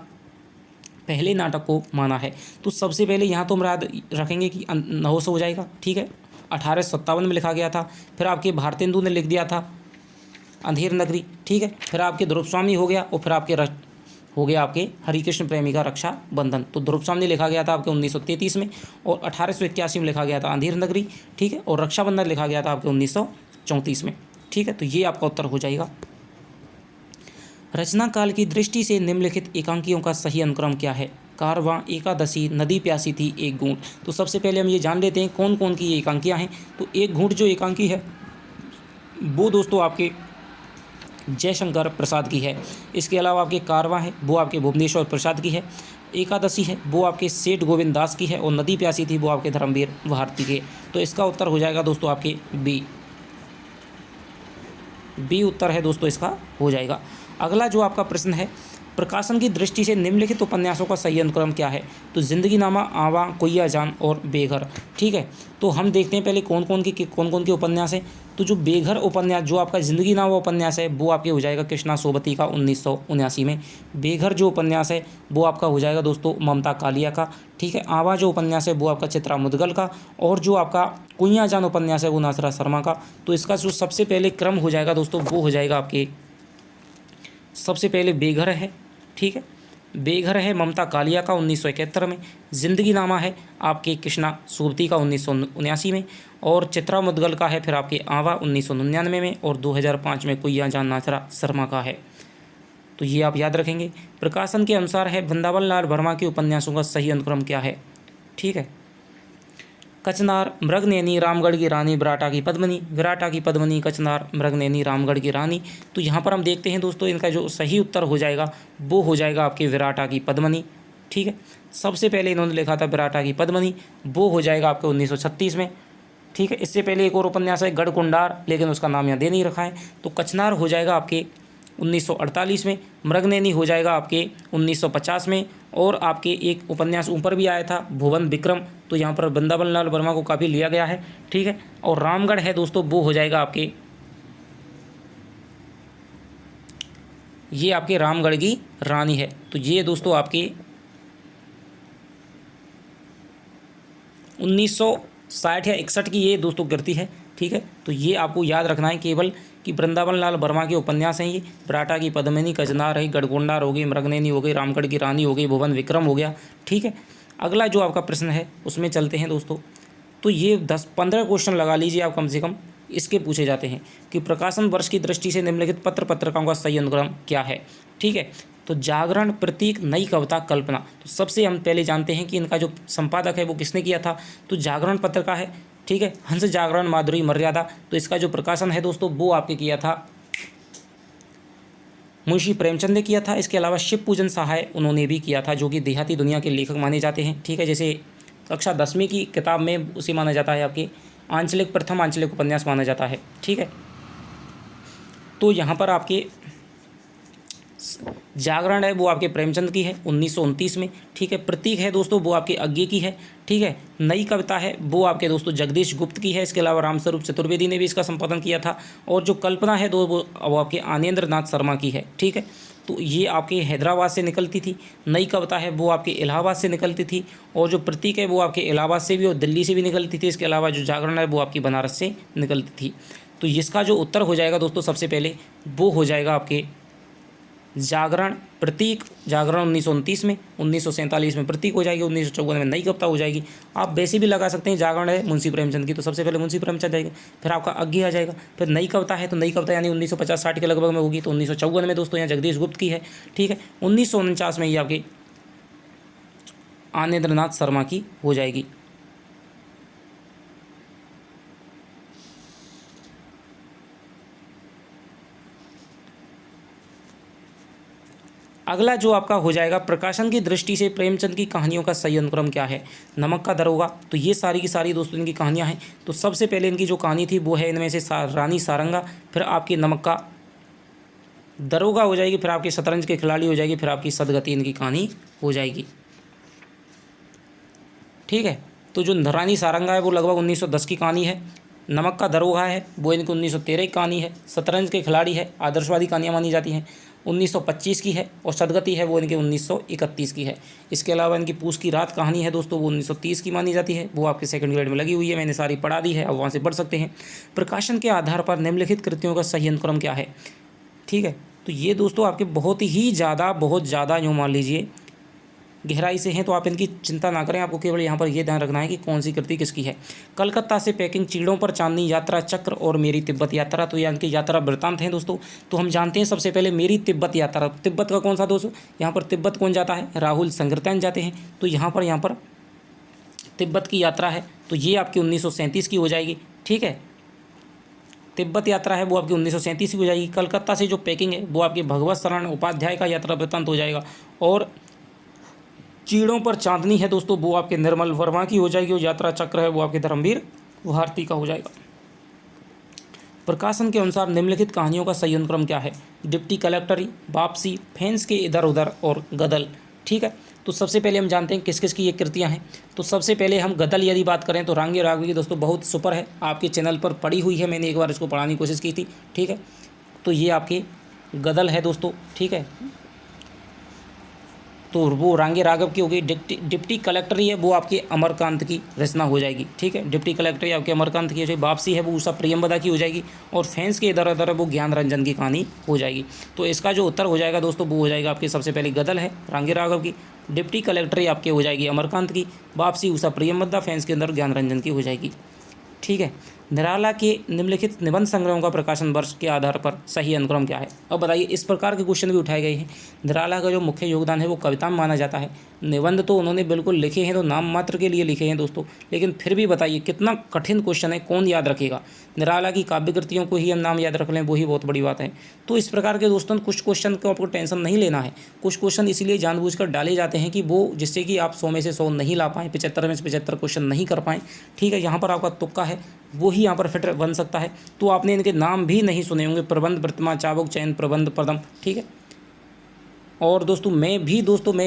पहले नाटक को माना है। तो सबसे पहले यहाँ तो हम याद रखेंगे कि नहुस हो जाएगा, ठीक है, 1857 में लिखा गया था। फिर आपके भारतेंदु ने लिख दिया था अंधेर नगरी, ठीक है, फिर आपके ध्रुव स्वामी हो गया, और फिर आपके हो गया आपके हरिकृष्ण प्रेमी का रक्षा बंधन। तो ध्रुव सामने लिखा गया था आपके 1933 में, और 1881 में लिखा गया था अंधेर नगरी, ठीक है, और रक्षाबंधन लिखा गया था आपके 1934 में, ठीक है। तो ये आपका उत्तर हो जाएगा। रचना काल की दृष्टि से निम्नलिखित एकांकियों का सही अनुक्रम क्या है? कारवां, एकादशी, नदी प्यासी थी, एक घूंट। तो सबसे पहले हम ये जान लेते हैं कौन कौन की ये एकांकियाँ हैं। तो एक घूंट जो एकांकी है वो दोस्तों आपके जयशंकर प्रसाद की है। इसके अलावा आपके कारवां है वो आपके भुवनेश्वर प्रसाद की है। एकादशी है वो आपके सेठ गोविंद दास की है, और नदी प्यासी थी वो आपके धर्मवीर भारती के। तो इसका उत्तर हो जाएगा दोस्तों आपके बी उत्तर है दोस्तों, इसका हो जाएगा। अगला जो आपका प्रश्न है, प्रकाशन की दृष्टि से निम्नलिखित उपन्यासों का सही अनुक्रम क्या है? तो जिंदगी नामा, आवा, कोय्या जान और बेघर, ठीक है। तो हम देखते हैं पहले कौन कौन के उपन्यास हैं। तो जो बेघर उपन्यास, जो आपका जिंदगी नामा उपन्यास है वो आपके हो जाएगा कृष्णा सोबती का 1979 में। बेघर जो उपन्यास है वो आपका हो जाएगा दोस्तों ममता कालिया का, ठीक है। आवा जो उपन्यास है वो आपका चित्रा मुदगल का, और जो आपका कोय्या जान उपन्यास है वो नासरा शर्मा का। तो इसका जो सबसे पहले क्रम हो जाएगा दोस्तों वो हो जाएगा आपके सबसे पहले बेघर है, ठीक है। बेघर है ममता कालिया का 1971 में। जिंदगी नामा है आपके कृष्णा सोबती का 1979 में, और चित्रा मुदगल का है फिर आपके आवा 1999 में, और 2005 में कोय्या जान नासरा शर्मा का है। तो ये आप याद रखेंगे। प्रकाशन के अनुसार है वृंदावन लाल वर्मा के उपन्यासों का सही अनुक्रम क्या है? ठीक है, कचनार, मृगनयनी, रामगढ़ की रानी, विराटा की पद्मनी, विराटा की पद्मनी, कचनार, मृगनयनी, रामगढ़ की रानी। तो यहाँ पर हम देखते हैं दोस्तों इनका जो सही उत्तर हो जाएगा वो हो जाएगा आपके विराटा की पद्मनी, ठीक है। सबसे पहले इन्होंने लिखा था विराटा की पद्मनी, वो हो जाएगा आपके 1936 में, ठीक है। इससे पहले एक और उपन्यास है गढ़कुंडार, लेकिन उसका नाम यहाँ दे नहीं रखा है। तो कचनार हो जाएगा आपके 1948 में, मृगनयनी हो जाएगा आपके 1950 में, और आपके एक उपन्यास ऊपर भी आया था भुवन विक्रम, तो यहाँ पर वृंदावन लाल वर्मा को काफ़ी लिया गया है, ठीक है। और रामगढ़ है दोस्तों वो हो जाएगा आपके, ये आपके रामगढ़ की रानी है। तो ये दोस्तों आपके 1960 या 61 की ये दोस्तों गिरती है, ठीक है। तो ये आपको याद रखना है केवल कि वृंदावन लाल वर्मा के उपन्यास हैं ये। विराटा की पद्मिनी, कचनार है, गढ़कुंडार हो गई, मृगनयनी हो गई, रामगढ़ की रानी हो गई, भुवन विक्रम हो गया, ठीक है। अगला जो आपका प्रश्न है उसमें चलते हैं दोस्तों। तो ये 10-15 क्वेश्चन लगा लीजिए आप कम से कम, इसके पूछे जाते हैं कि प्रकाशन वर्ष की दृष्टि से निम्नलिखित पत्र पत्रिकाओं का सही अनुक्रम क्या है, ठीक है। तो जागरण, प्रतीक, नई कविता, कल्पना। तो सबसे हम पहले जानते हैं कि इनका जो संपादक है वो किसने किया था। तो जागरण पत्र का है, ठीक है, हंस जागरण, माधुरी मर्यादा। तो इसका जो प्रकाशन है दोस्तों वो आपके किया था मुंशी प्रेमचंद ने किया था। इसके अलावा शिव पूजन सहाय उन्होंने भी किया था, जो कि देहाती दुनिया के लेखक माने जाते हैं, ठीक है। जैसे कक्षा 10वीं की किताब में उसे माना जाता है आपके आंचलिक, प्रथम आंचलिक उपन्यास माना जाता है, ठीक है। तो यहाँ पर आपके जागरण है वो आपके प्रेमचंद की है 1929 में, ठीक है। प्रतीक है दोस्तों वो आपके अज्ञे की है, ठीक है। नई कविता है वो आपके दोस्तों जगदीश गुप्त की है। इसके अलावा रामस्वरूप चतुर्वेदी ने भी इसका संपादन किया था। और जो कल्पना है वो आपके आनेंद्र नाथ शर्मा की है, ठीक है। तो ये आपके हैदराबाद से निकलती थी। नई कविता है वो आपके इलाहाबाद से निकलती थी, और जो प्रतीक है वो आपके इलाहाबाद से भी और दिल्ली से भी निकलती थी। इसके अलावा जो जागरण है वो आपकी बनारस से निकलती थी। तो इसका जो उत्तर हो जाएगा दोस्तों सबसे पहले वो हो जाएगा आपके जागरण, प्रतीक। जागरण 1929 में, 1947 में प्रतीक हो जाएगी, 1954 में नई कविता हो जाएगी। आप वैसे भी लगा सकते हैं, जागरण है मुंशी प्रेमचंद की, तो सबसे पहले मुंशी प्रेमचंद जाएगा, फिर आपका अज्ञे आ जाएगा, फिर नई कविता है तो नई कविता यानी 1950-60 के लगभग में होगी, तो 1954 में दोस्तों यहाँ जगदीश गुप्त की है, ठीक है। 1949 में ये आपकी आनेंद्र नाथ शर्मा की हो जाएगी। अगला जो आपका हो जाएगा प्रकाशन की दृष्टि से प्रेमचंद की कहानियों का सही अनुक्रम क्या है। नमक का दरोगा। तो ये सारी की सारी दोस्तों इनकी कहानियाँ हैं। तो सबसे पहले इनकी जो कहानी थी वो है इनमें से रानी सारंगा, फिर आपकी नमक का दरोगा हो जाएगी, फिर आपकी शतरंज के खिलाड़ी हो जाएगी, फिर आपकी सदगति इनकी कहानी हो जाएगी, ठीक है। तो जो रानी सारंगा है वो लगभग 1910 की कहानी है। नमक का दरोगा है वो इनकी 1913 की कहानी है। शतरंज के खिलाड़ी है, आदर्शवादी कहानियाँ मानी जाती हैं, 1925 की है। और सदगति है वो इनके 1931 की है। इसके अलावा इनकी पूस की रात कहानी है दोस्तों वो 1930 की मानी जाती है, वो आपके सेकंड ग्रेड में लगी हुई है, मैंने सारी पढ़ा दी है, अब वहाँ से पढ़ सकते हैं। प्रकाशन के आधार पर निम्नलिखित कृतियों का सही अनुक्रम क्या है, ठीक है। तो ये दोस्तों आपके बहुत ज़्यादा यूँ मान लीजिए गहराई से हैं, तो आप इनकी चिंता ना करें। आपको केवल यहाँ पर ये ध्यान रखना है कि कौन सी कृति किसकी है। कलकत्ता से पैकिंग, चीड़ों पर चांदनी, यात्रा चक्र और मेरी तिब्बत यात्रा, तो ये इनकी यात्रा वृत्तांत हैं दोस्तों। तो हम जानते हैं सबसे पहले मेरी तिब्बत यात्रा। तिब्बत का कौन सा दोस्तों, यहाँ पर तिब्बत कौन जाता है, राहुल संकृत्यान जाते हैं। तो यहाँ पर तिब्बत की यात्रा है, तो ये आपकी 1937 की हो जाएगी। ठीक है, तिब्बत यात्रा है वो आपकी 1937 की हो जाएगी। कलकत्ता से जो पैकिंग है वो आपके भगवत शरण उपाध्याय का यात्रा वृत्तांत हो जाएगा। और चीड़ों पर चांदनी है दोस्तों, वो आपके निर्मल वर्मा की हो जाएगी। और यात्रा चक्र है वो आपके धर्मवीर भारती का हो जाएगा। प्रकाशन के अनुसार निम्नलिखित कहानियों का सही अनुक्रम क्या है। डिप्टी कलेक्टरी, वापसी, फैंस के इधर उधर और गदल। ठीक है, तो सबसे पहले हम जानते हैं किस किस की ये कृतियाँ हैं। तो सबसे पहले हम गदल यदि बात करें तो रांगे राघव की दोस्तों बहुत सुपर है, आपके चैनल पर पड़ी हुई है, मैंने एक बार इसको पढ़ाने की कोशिश की थी। ठीक है, तो ये आपकी गदल है दोस्तों। ठीक है, तो वो रांगे राघव की हो गई। डिप्टी कलेक्टर है वो आपके अमरकांत की रचना हो जाएगी। ठीक है, डिप्टी कलेक्टर आपके अमरकांत की हो जाएगी। वापसी है वो उषा प्रियंवदा की हो जाएगी। और फैंस के इधर उधर वो ज्ञान रंजन की कहानी हो जाएगी। तो इसका जो उत्तर हो जाएगा दोस्तों वो हो जाएगा आपकी सबसे पहले गदल है रांगे राघव की। डिप्टी कलेक्टर आपके हो जाएगी अमरकांत की। वापसी उषा प्रियंवदा, फैंस के अंदर ज्ञान रंजन की हो जाएगी। ठीक है, निराला के निम्नलिखित निबंध संग्रहों का प्रकाशन वर्ष के आधार पर सही अनुक्रम क्या है। अब बताइए, इस प्रकार के क्वेश्चन भी उठाए गए हैं। निराला का जो मुख्य योगदान है वो कविता में माना जाता है। निबंध तो उन्होंने बिल्कुल लिखे हैं, तो नाम मात्र के लिए लिखे हैं दोस्तों, लेकिन फिर भी बताइए कितना कठिन क्वेश्चन है, कौन याद रखेगा। निराला की काव्य कृतियों को ही हम नाम याद रख लें वो ही बहुत बड़ी बात है। तो इस प्रकार के दोस्तों कुछ क्वेश्चन को आपको टेंशन नहीं लेना है। कुछ क्वेश्चन इसलिए जानबूझकर डाले जाते हैं कि वो जिससे कि आप 100 में से 100 नहीं ला पाएँ, 75 में से 75 क्वेश्चन नहीं कर पाएँ। ठीक है, यहाँ पर आपका तुक्का है वो ही यहाँ पर फिट बन सकता है। तो आपने इनके नाम भी नहीं सुने होंगे, प्रबंध, प्रतिमा, चाबुक, चयन, प्रबंध, पदम। ठीक है, और दोस्तों मैं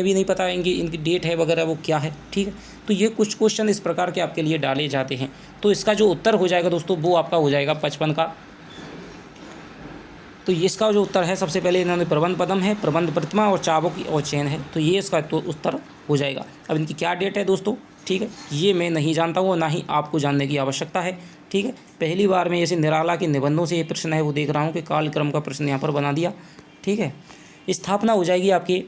भी नहीं पता इनकी डेट है वगैरह वो क्या है। ठीक है, तो ये कुछ क्वेश्चन इस प्रकार के आपके लिए डाले जाते हैं। तो इसका जो उत्तर हो जाएगा दोस्तों वो आपका हो जाएगा 55 का। तो ये इसका जो उत्तर है, सबसे पहले इन्होंने प्रबंध पदम है, प्रबंध प्रतिमा और चाबुक और चयन है, तो ये इसका तो उत्तर हो जाएगा। अब इनकी क्या डेट है दोस्तों, ठीक है, ये मैं नहीं जानता हूँ, ना ही आपको जानने की आवश्यकता है। ठीक है, पहली बार मैं जैसे निराला के निबंधों से ये प्रश्न है वो देख रहा हूँ कि कालक्रम का प्रश्न यहाँ पर बना दिया। ठीक है, स्थापना हो जाएगी आपकी,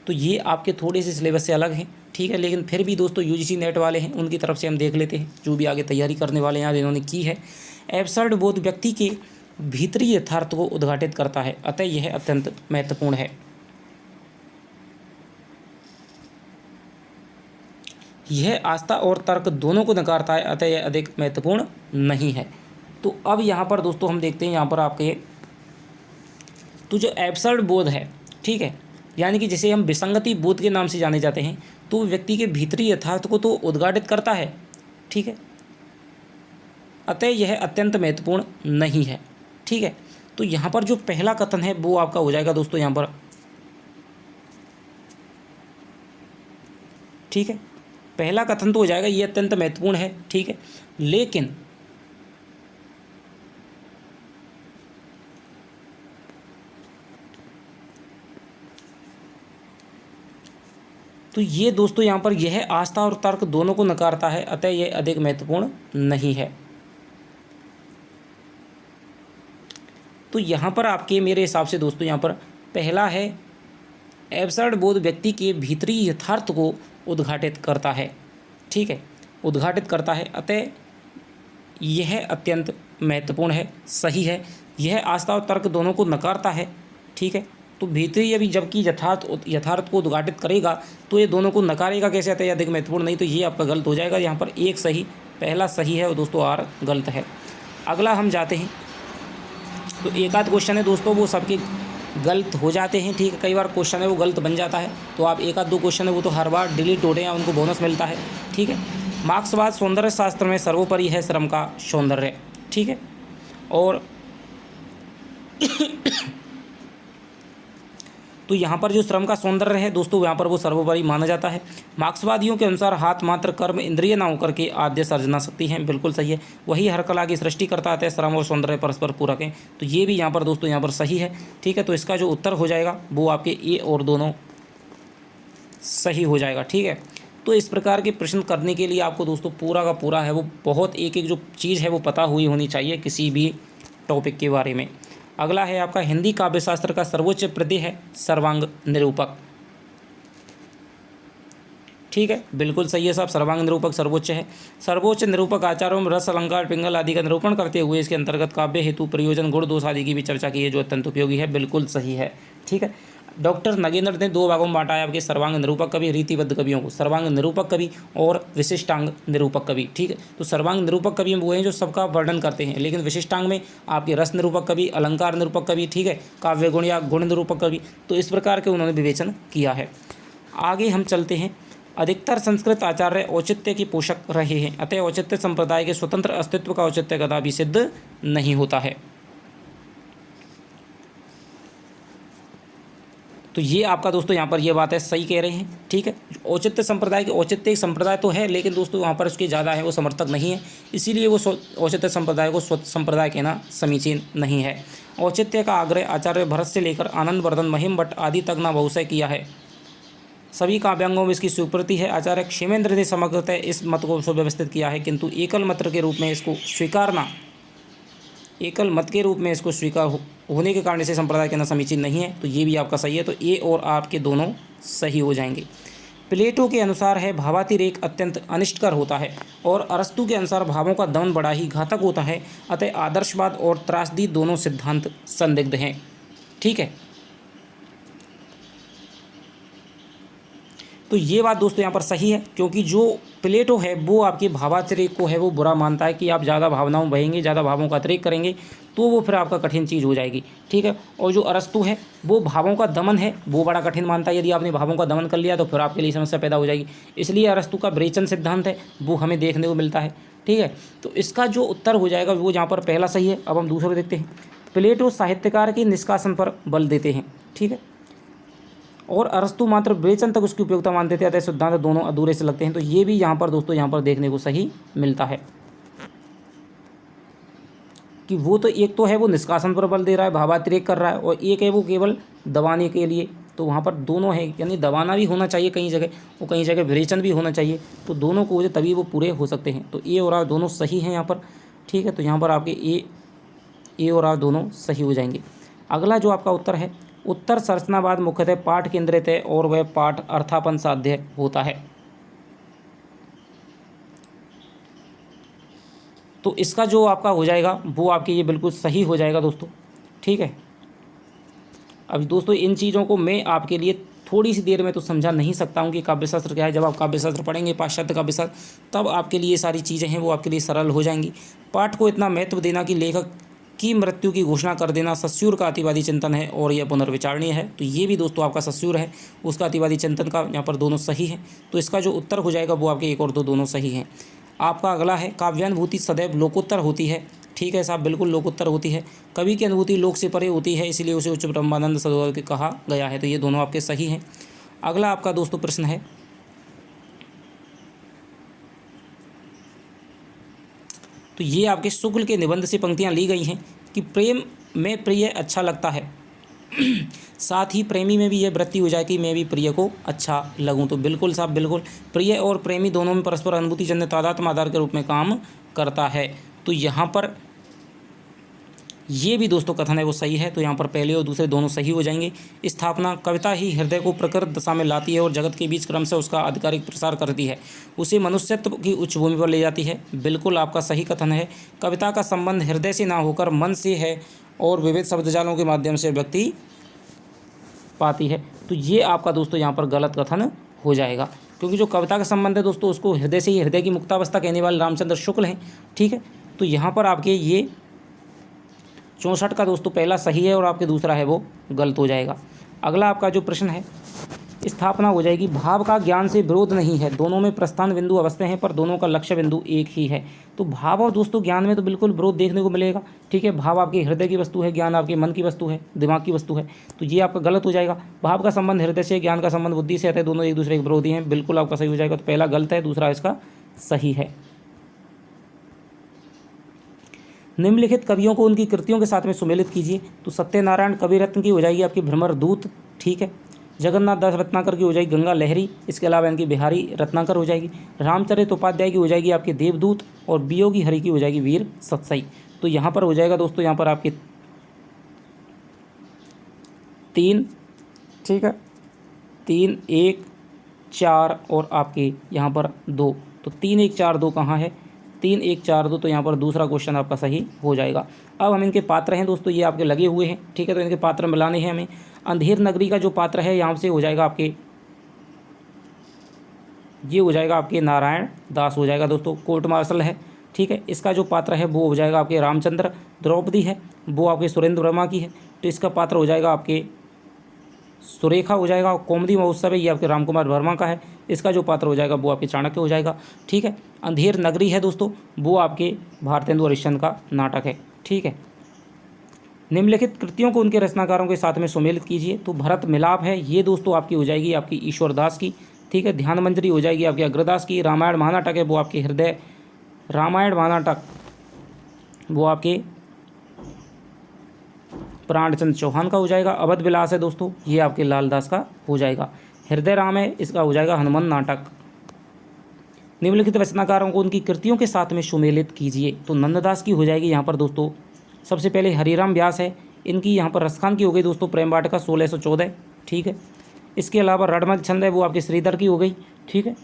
तो ये आपके थोड़े से सिलेबस से अलग हैं। ठीक है, लेकिन फिर भी दोस्तों यूजीसी नेट वाले हैं उनकी तरफ से हम देख लेते हैं, जो भी आगे तैयारी करने वाले हैं इन्होंने की है। एब्सर्ड बोध व्यक्ति के भीतरी यथार्थ को उद्घाटित करता है, अतः यह अत्यंत महत्वपूर्ण है। यह आस्था और तर्क दोनों को नकारता है, अतः यह अधिक महत्वपूर्ण नहीं है। तो अब यहाँ पर दोस्तों हम देखते हैं यहाँ पर आपके तो जो एब्सर्ड बोध है, ठीक है, यानी कि जिसे हम विसंगति बोध के नाम से जाने जाते हैं, तो व्यक्ति के भीतरी यथार्थ को तो उद्घाटित करता है। ठीक है, अतः यह अत्यंत महत्वपूर्ण नहीं है। ठीक है, तो यहाँ पर जो पहला कथन है वो आपका हो जाएगा दोस्तों यहाँ पर। ठीक है, पहला कथन तो हो जाएगा ये अत्यंत महत्वपूर्ण है। ठीक है, लेकिन तो ये दोस्तों यहाँ पर यह आस्था और तर्क दोनों को नकारता है, अतः यह अधिक महत्वपूर्ण नहीं है। तो यहाँ पर आपके मेरे हिसाब से दोस्तों यहाँ पर पहला है एब्सर्ड बोध व्यक्ति के भीतरी यथार्थ को उद्घाटित करता है। ठीक है, उद्घाटित करता है, अतः यह अत्यंत महत्वपूर्ण है, सही है। यह आस्था और तर्क दोनों को नकारता है। ठीक है, तो भीतरी अभी जबकि यथार्थ को उद्घाटित करेगा तो ये दोनों को नकारेगा कैसे, अतः अधिक महत्वपूर्ण नहीं, तो ये आपका गलत हो जाएगा। यहाँ पर एक सही, पहला सही है और दोस्तों आर गलत है। अगला हम जाते हैं, तो एक आध क्वेश्चन है दोस्तों वो सबके गलत हो जाते हैं। ठीक है, कई बार क्वेश्चन है वो गलत बन जाता है, तो आप एक आध दो क्वेश्चन है वो तो हर बार डिलीट होते हैं, उनको बोनस मिलता है। ठीक है, मार्क्सवाद सौंदर्य शास्त्र में सर्वोपरि है श्रम का सौंदर्य। ठीक है, और तो यहाँ पर जो श्रम का सौंदर्य है दोस्तों यहाँ पर वो सर्वोपरि माना जाता है। मार्क्सवादियों के अनुसार हाथ मात्र कर्म इंद्रिय ना होकर के आद्य सर्जना शक्ति है, बिल्कुल सही है। वही हर कला की सृष्टि करता है, श्रम और सौंदर्य परस्पर पूरक हैं, तो ये भी यहाँ पर दोस्तों यहाँ पर सही है। ठीक है, तो इसका जो उत्तर हो जाएगा वो आपके ए और दोनों सही हो जाएगा। ठीक है, तो इस प्रकार के प्रश्न करने के लिए आपको दोस्तों पूरा का पूरा है वो बहुत एक एक जो चीज़ है वो पता हुई होनी चाहिए किसी भी टॉपिक के बारे में। अगला है आपका हिंदी काव्य शास्त्र का सर्वोच्च पद है सर्वांग निरूपक। ठीक है, बिल्कुल सही है साहब, सर्वांग निरूपक सर्वोच्च है। सर्वोच्च निरूपक आचार्यों में रस, अलंकार, पिंगल आदि का निरूपण करते हुए इसके अंतर्गत काव्य हेतु प्रयोजन, गुण, दोष आदि की भी चर्चा की है, जो अत्यंत उपयोगी है। बिल्कुल सही है। ठीक है, डॉक्टर नगेंद्र ने 2 भागों में बांटा है आपके सर्वांग निरूपक कवि, रीतिबद्ध कवियों को, सर्वांग निरूपक कवि और विशिष्टांग निरूपक कवि। ठीक है, तो सर्वांग निरूपक कवि वो हैं जो सबका वर्णन करते हैं, लेकिन विशिष्टांग में आपके रस निरूपक कवि, अलंकार निरूपक कवि, ठीक है, काव्य गुण या गुण निरूपक कवि, तो इस प्रकार के उन्होंने विवेचन किया है। आगे हम चलते हैं। अधिकतर संस्कृत आचार्य औचित्य के पोषक रहे हैं, अतः औचित्य संप्रदाय के स्वतंत्र अस्तित्व का औचित्य कदापि सिद्ध नहीं होता है। तो ये आपका दोस्तों यहाँ पर ये बात है, सही कह रहे हैं। ठीक है, औचित्य संप्रदाय के, औचित्य एक संप्रदाय तो है, लेकिन दोस्तों वहाँ पर उसके ज़्यादा है, वो समर्थक नहीं है, इसीलिए वो औचित्य संप्रदाय को स्वतः संप्रदाय कहना समीचीन नहीं है। औचित्य का आग्रह आचार्य भरत से लेकर आनंदवर्धन, महिम भट्ट आदि तक न बहुशः किया है। सभी काव्यांगों में इसकी स्वीकृति है। आचार्य क्षेमेंद्र ने समग्रतः इस मत को सुव्यवस्थित किया है, किंतु एकल मत के रूप में इसको स्वीकारना, एकल मत के रूप में इसको स्वीकार होने के कारण इसे संप्रदाय कहना समीचीन नहीं है। तो ये भी आपका सही है, तो ए और आपके दोनों सही हो जाएंगे। प्लेटो के अनुसार है भावातिरेक अत्यंत अनिष्टकर होता है, और अरस्तु के अनुसार भावों का दमन बड़ा ही घातक होता है, अतः आदर्शवाद और त्रासदी दोनों सिद्धांत संदिग्ध हैं। ठीक है, तो ये बात दोस्तों यहाँ पर सही है, क्योंकि जो प्लेटो है वो आपके भावातिरेक को है वो बुरा मानता है कि आप ज़्यादा भावनाओं बहेंगे, ज़्यादा भावों का अतिरेक करेंगे तो वो फिर आपका कठिन चीज़ हो जाएगी। ठीक है, और जो अरस्तु है वो भावों का दमन है वो बड़ा कठिन मानता है, यदि आपने भावों का दमन कर लिया तो फिर आपके लिए समस्या पैदा हो जाएगी। इसलिए अरस्तु का विरेचन सिद्धांत है वो हमें देखने को मिलता है। ठीक है, तो इसका जो उत्तर हो जाएगा वो यहाँ पर पहला सही है। अब हम दूसरा देखते हैं। प्लेटो साहित्यकार के निष्कासन पर बल देते हैं। ठीक है, और अरस्तु मात्र विवेचन तक उसकी उपयोगिता मानते थे, अतः सिद्धांत दोनों अधूरे से लगते हैं। तो ये भी यहाँ पर दोस्तों यहाँ पर देखने को सही मिलता है कि वो तो एक तो है वो निष्कासन पर बल दे रहा है, भावातिरेक कर रहा है, और एक है वो केवल दबाने के लिए। तो वहाँ पर दोनों है, यानी दबाना भी होना चाहिए कई जगह, वो कई जगह विवेचन भी होना चाहिए, तो दोनों को हो तभी वो पूरे हो सकते हैं। तो ए और आर दोनों सही हैं यहाँ पर। ठीक है, तो यहाँ पर आपके ए और आर दोनों सही हो जाएंगे। अगला जो आपका उत्तर है, उत्तर संरचनावाद मुख्यतः पाठ केंद्रित है और वह पाठ अर्थापन साध्य होता है। तो इसका जो आपका हो जाएगा वो आपके ये बिल्कुल सही हो जाएगा दोस्तों। ठीक है, अब दोस्तों इन चीज़ों को मैं आपके लिए थोड़ी सी देर में तो समझा नहीं सकता हूँ कि काव्यशास्त्र क्या है। जब आप काव्यशास्त्र पढ़ेंगे, पाश्चात्य काव्यशास्त्र, तब आपके लिए ये सारी चीज़ें हैं वो आपके लिए सरल हो जाएंगी। पाठ को इतना महत्व देना कि लेखक की मृत्यु की घोषणा कर देना सस्यूर का अतिवादी चिंतन है और यह पुनर्विचारणीय है। तो ये भी दोस्तों आपका सस्यूर है, उसका अतिवादी चिंतन का यहाँ पर दोनों सही है। तो इसका जो उत्तर हो जाएगा वो आपके 1 और 2 दोनों सही हैं। आपका अगला है, काव्यानुभूति सदैव लोकोत्तर होती है। ठीक है साहब, बिल्कुल लोकोत्तर होती है। कवि की अनुभूति लोक से परे होती है, इसलिए उसे उच्च ब्रह्मानंद सरोवर कहा गया है। तो ये दोनों आपके सही हैं। अगला आपका दोस्तों प्रश्न है, तो ये आपके शुक्ल के निबंध से पंक्तियाँ ली गई हैं कि प्रेम में प्रिय अच्छा लगता है, साथ ही प्रेमी में भी यह वृत्ति हो जाए कि मैं भी प्रिय को अच्छा लगूं। तो बिल्कुल साहब, बिल्कुल प्रिय और प्रेमी दोनों में परस्पर अनुभूति जन्य तादात्म्य आधार के रूप में काम करता है। तो यहाँ पर ये भी दोस्तों कथन है वो सही है। तो यहाँ पर पहले और दूसरे दोनों सही हो जाएंगे। स्थापना, कविता ही हृदय को प्रकृत दशा में लाती है और जगत के बीच क्रम से उसका आधिकारिक प्रसार करती है, उसे मनुष्यत्व की उच्च भूमि पर ले जाती है। बिल्कुल आपका सही कथन है। कविता का संबंध हृदय से ना होकर मन से है और विविध शब्दजालों के माध्यम से व्यक्ति पाती है। तो ये आपका दोस्तों यहाँ पर गलत कथन हो जाएगा, क्योंकि जो कविता का संबंध है दोस्तों उसको हृदय से ही, हृदय की मुक्तावस्था कहने वाले रामचंद्र शुक्ल हैं। ठीक है, तो यहाँ पर आपके ये 64 का दोस्तों पहला सही है और आपके दूसरा है वो गलत हो जाएगा। अगला आपका जो प्रश्न है, स्थापना हो जाएगी, भाव का ज्ञान से विरोध नहीं है, दोनों में प्रस्थान बिंदु अवस्थे हैं पर दोनों का लक्ष्य बिंदु एक ही है। तो भाव और दोस्तों ज्ञान में तो बिल्कुल विरोध देखने को मिलेगा। ठीक है, भाव आपके हृदय की वस्तु है, ज्ञान आपके मन की वस्तु है, दिमाग की वस्तु है। तो ये आपका गलत हो जाएगा। भाव का संबंध हृदय से, ज्ञान का संबंध बुद्धि से है, दोनों एक दूसरे के विरोधी हैं। बिल्कुल आपका सही हो जाएगा। तो पहला गलत है, दूसरा इसका सही है। निम्नलिखित कवियों को उनकी कृतियों के साथ में सुमेलित कीजिए। तो सत्यनारायण कवि रत्न की हो जाएगी आपकी भ्रमर दूत। ठीक है, जगन्नाथ दास रत्नाकर की हो जाएगी गंगा लहरी, इसके अलावा इनकी बिहारी रत्नाकर हो जाएगी। रामचरित उपाध्याय की हो जाएगी आपके देवदूत, और वियोगी हरि की हो जाएगी वीर सत्सई। तो यहाँ पर हो जाएगा दोस्तों, यहाँ पर आपके 3, ठीक है, 3, 1, 4 और आपके यहाँ पर 2। तो 3, 1, 4, 2 कहाँ है? 3, 1, 4, 2, तो यहाँ पर दूसरा क्वेश्चन आपका सही हो जाएगा। अब हम इनके पात्र हैं दोस्तों, ये आपके लगे हुए हैं, ठीक है, तो इनके पात्र मिलाने हैं हमें। अंधेर नगरी का जो पात्र है यहाँ से हो जाएगा आपके, ये हो जाएगा आपके नारायण दास हो जाएगा दोस्तों। कोर्ट मार्शल है, ठीक है, इसका जो पात्र है वो हो जाएगा आपके रामचंद्र। द्रौपदी है वो आपके सुरेंद्र वर्मा की है, तो इसका पात्र हो जाएगा आपके सुरेखा हो जाएगा। कौमुदी महोत्सव है, ये आपके रामकुमार वर्मा का है, इसका जो पात्र हो जाएगा वो आपके चाणक्य हो जाएगा, ठीक है। अंधेर नगरी है दोस्तों, वो आपके भारतेंदु हरिश्चंद्र का नाटक है, ठीक है। निम्नलिखित कृतियों को उनके रचनाकारों के साथ में सम्मिलित कीजिए। तो भरत मिलाप है, ये दोस्तों आपकी हो जाएगी आपकी ईश्वरदास की, ठीक है। ध्यान मंजरी हो जाएगी आपकी अग्रदास की। रामायण महानाटक है वो आपके हृदय, रामायण महानाटक वो आपके प्राणचंद चौहान का हो जाएगा। अवध विलास है दोस्तों, ये आपके लालदास का हो जाएगा। हृदय राम है, इसका हो जाएगा हनुमान नाटक। निम्नलिखित रचनाकारों को उनकी कृतियों के साथ में सुमेलित कीजिए। तो नंददास की हो जाएगी यहाँ पर दोस्तों सबसे पहले हरिराम व्यास है, इनकी यहाँ पर रसखान की हो गई दोस्तों प्रेम वाटिका 1614, ठीक है। इसके अलावा रणमल छंद है वो आपके श्रीधर की हो गई, ठीक है।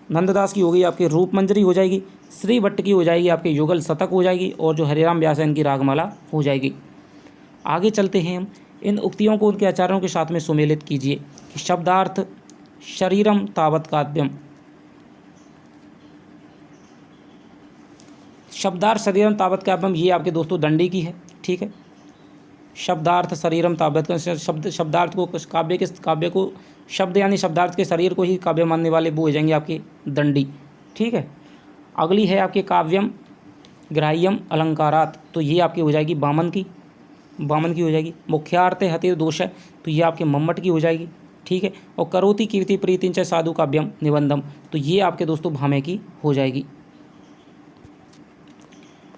नंददास की हो गई आपकी रूप मंजरी हो जाएगी। श्री भट्ट की हो जाएगी आपके युगल शतक हो जाएगी, और जो हरिराम व्यास है इनकी रागमाला हो जाएगी। आगे चलते हैं हम, इन उक्तियों को उनके आचार्यों के साथ में सुमेलित कीजिए कि शब्दार्थ शरीरम तावत काव्यम, शब्दार्थ शरीरम तावत काव्यम ये आपके दोस्तों दंडी की है, ठीक है। शब्दार्थ शरीरम तावत, शब्दार्थ को काव्य को शब्द यानी शब्दार्थ के शरीर को ही काव्य मानने वाले वो हो जाएंगे आपके दंडी, ठीक है। अगली है आपके काव्यम ग्राह्यम अलंकारात, तो ये आपकी हो जाएगी बामन की हो जाएगी। मुख्यार्थ हतिर दोष है, तो ये आपके मम्मट की हो जाएगी, ठीक है। और करोति कीर्ति प्रीतिंच साधु काव्यम निबंधम, तो ये आपके दोस्तों भामे की हो जाएगी।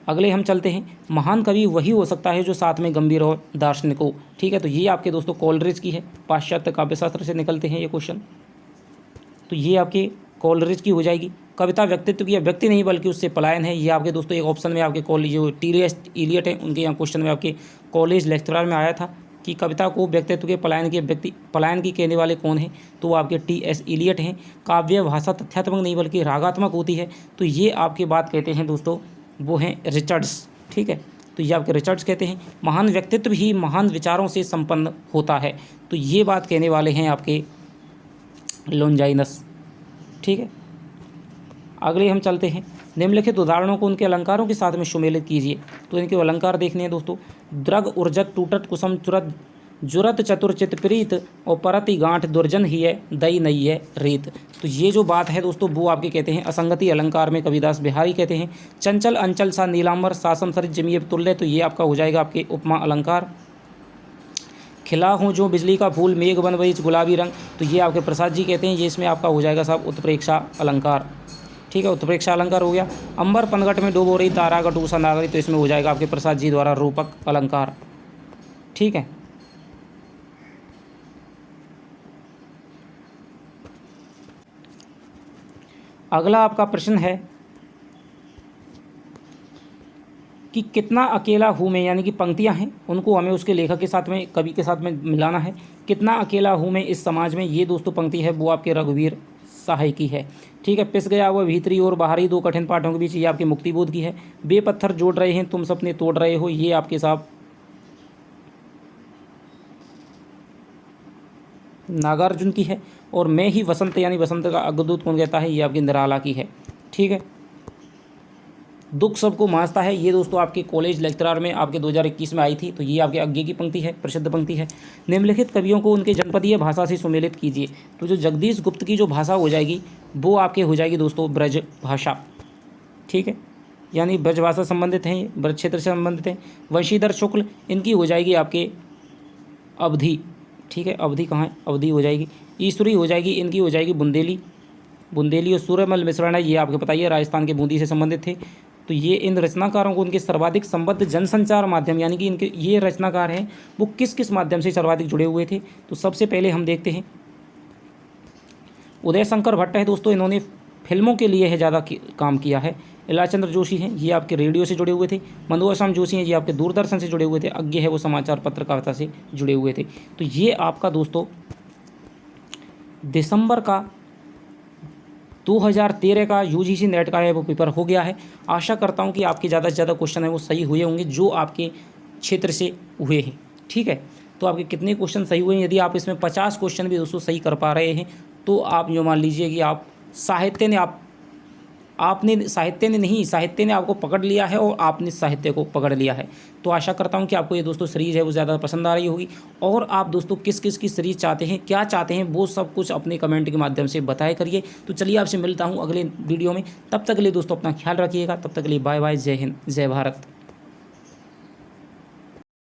अगले हम चलते हैं, महान कवि वही हो सकता है जो साथ में गंभीर हो दार्शनिक हो, ठीक है। तो ये आपके दोस्तों कोलरिज की है, पाश्चात्य काव्यशास्त्र से निकलते हैं ये क्वेश्चन, तो ये आपके कोलरिज की हो जाएगी। कविता व्यक्तित्व की, व्यक्ति नहीं बल्कि उससे पलायन है, ये आपके दोस्तों एक ऑप्शन में आपके कॉलेज जो टी.एस. इलियट है उनके यहाँ क्वेश्चन में आपके कॉलेज लेक्चरर में आया था कि कविता को व्यक्तित्व के पलायन की कहने वाले कौन हैं, तो वो आपके टी.एस. इलियट हैं। काव्य भाषा तथ्यात्मक नहीं बल्कि रागात्मक होती है, तो ये आपकी बात कहते हैं दोस्तों वो हैं रिचर्ड्स, ठीक है। तो ये आपके रिचर्ड्स कहते हैं। महान व्यक्तित्व ही महान विचारों से संपन्न होता है, तो ये बात कहने वाले हैं आपके लोंजाइनस, ठीक है। अगले हम चलते हैं, निम्नलिखित उदाहरणों को उनके अलंकारों के साथ में सुमेलित कीजिए। तो इनके अलंकार देखने हैं दोस्तों, द्रग उर्जत टूटत कुसुम चुरत जुरत चतुर्चित प्रीत और परति गांठ दुर्जन ही है दई नई है रीत। तो ये जो बात है दोस्तों वो आपके कहते हैं असंगति अलंकार में कविदास बिहारी कहते हैं। चंचल अंचल सा नीलांबर सासम सरित जमीय तुल्य, तो ये आपका हो जाएगा आपके उपमा अलंकार। खिला हूँ जो बिजली का फूल मेघ बन वही गुलाबी रंग, तो ये आपके प्रसाद जी कहते हैं, ये इसमें आपका हो जाएगा साहब उत्प्रेक्षा अलंकार, ठीक है। उत्प्रेक्षा अलंकार हो गया। अंबर पनघट में डूब हो रही तारा का टूसा नागरी, तो इसमें हो जाएगा आपके प्रसाद जी द्वारा रूपक अलंकार, ठीक है। अगला आपका प्रश्न है कि कितना अकेला हूँ मैं, यानी कि पंक्तियाँ हैं उनको हमें उसके लेखक के साथ में कवि के साथ में मिलाना है। कितना अकेला हूँ मैं इस समाज में, ये दोस्तों पंक्ति है वो आपके रघुवीर सहाय की है, ठीक है। पिस गया वह भीतरी और बाहरी दो कठिन पाठों के बीच, ये आपके मुक्तिबोध की है। बेपत्थर जोड़ रहे हैं तुम सपने तोड़ रहे हो, ये आपके साथ नागार्जुन की है। और मैं ही वसंत यानी वसंत का अग्रदूत कौन कहता है, ये आपकी निराला की है, ठीक है। दुख सबको मांझता है, ये दोस्तों आपके कॉलेज लेक्चरर में आपके 2021 में आई थी, तो ये आपके आगे की पंक्ति है, प्रसिद्ध पंक्ति है। निम्नलिखित कवियों को उनके जनपदीय भाषा से सुमेलित कीजिए। तो जो जगदीश गुप्त की जो भाषा हो जाएगी वो आपके हो जाएगी दोस्तों ब्रज भाषा, ठीक है, यानी ब्रज भाषा संबंधित हैं, ब्रज क्षेत्र से संबंधित हैं। वंशीधर शुक्ल इनकी हो जाएगी आपके अवधि, ठीक है, अवधि कहाँ है, अवधि हो जाएगी। ईश्वरी हो जाएगी, इनकी हो जाएगी बुंदेली और सूर्यमल मिश्रण है, ये आपको पता ही है राजस्थान के बूंदी से संबंधित थे। तो ये इन रचनाकारों को उनके सर्वाधिक संबद्ध जनसंचार माध्यम, यानी कि इनके ये रचनाकार हैं वो किस किस माध्यम से सर्वाधिक जुड़े हुए थे। तो सबसे पहले हम देखते हैं उदय शंकर भट्ट है दोस्तों, इन्होंने फिल्मों के लिए है ज़्यादा काम किया है। इलाचंद्र जोशी हैं, ये आपके रेडियो से जुड़े हुए थे। मंदुआसाम जोशी हैं, ये आपके दूरदर्शन से जुड़े हुए थे। अज्ञे है वो समाचार पत्रकारिता से जुड़े हुए थे। तो ये आपका दोस्तों दिसंबर का 2013 का यूजीसी नेट का है वो पेपर हो गया है। आशा करता हूँ कि आपके ज़्यादा से ज़्यादा क्वेश्चन है वो सही हुए होंगे जो आपके क्षेत्र से हुए हैं। ठीक है, तो आपके कितने क्वेश्चन सही हुए हैं? यदि आप इसमें 50 क्वेश्चन भी दोस्तों सही कर पा रहे हैं तो आप जो मान लीजिए कि आप साहित्य ने साहित्य ने आपको पकड़ लिया है और आपने साहित्य को पकड़ लिया है। तो आशा करता हूँ कि आपको ये दोस्तों सीरीज़ है वो ज़्यादा पसंद आ रही होगी। और आप दोस्तों किस किस की सीरीज़ चाहते हैं, क्या चाहते हैं, वो सब कुछ अपने कमेंट के माध्यम से बताया करिए। तो चलिए आपसे मिलता हूँ अगले वीडियो में। तब तक के लिए दोस्तों अपना ख्याल रखिएगा। तब तक के लिए बाय बाय। जय हिंद, जय भारत।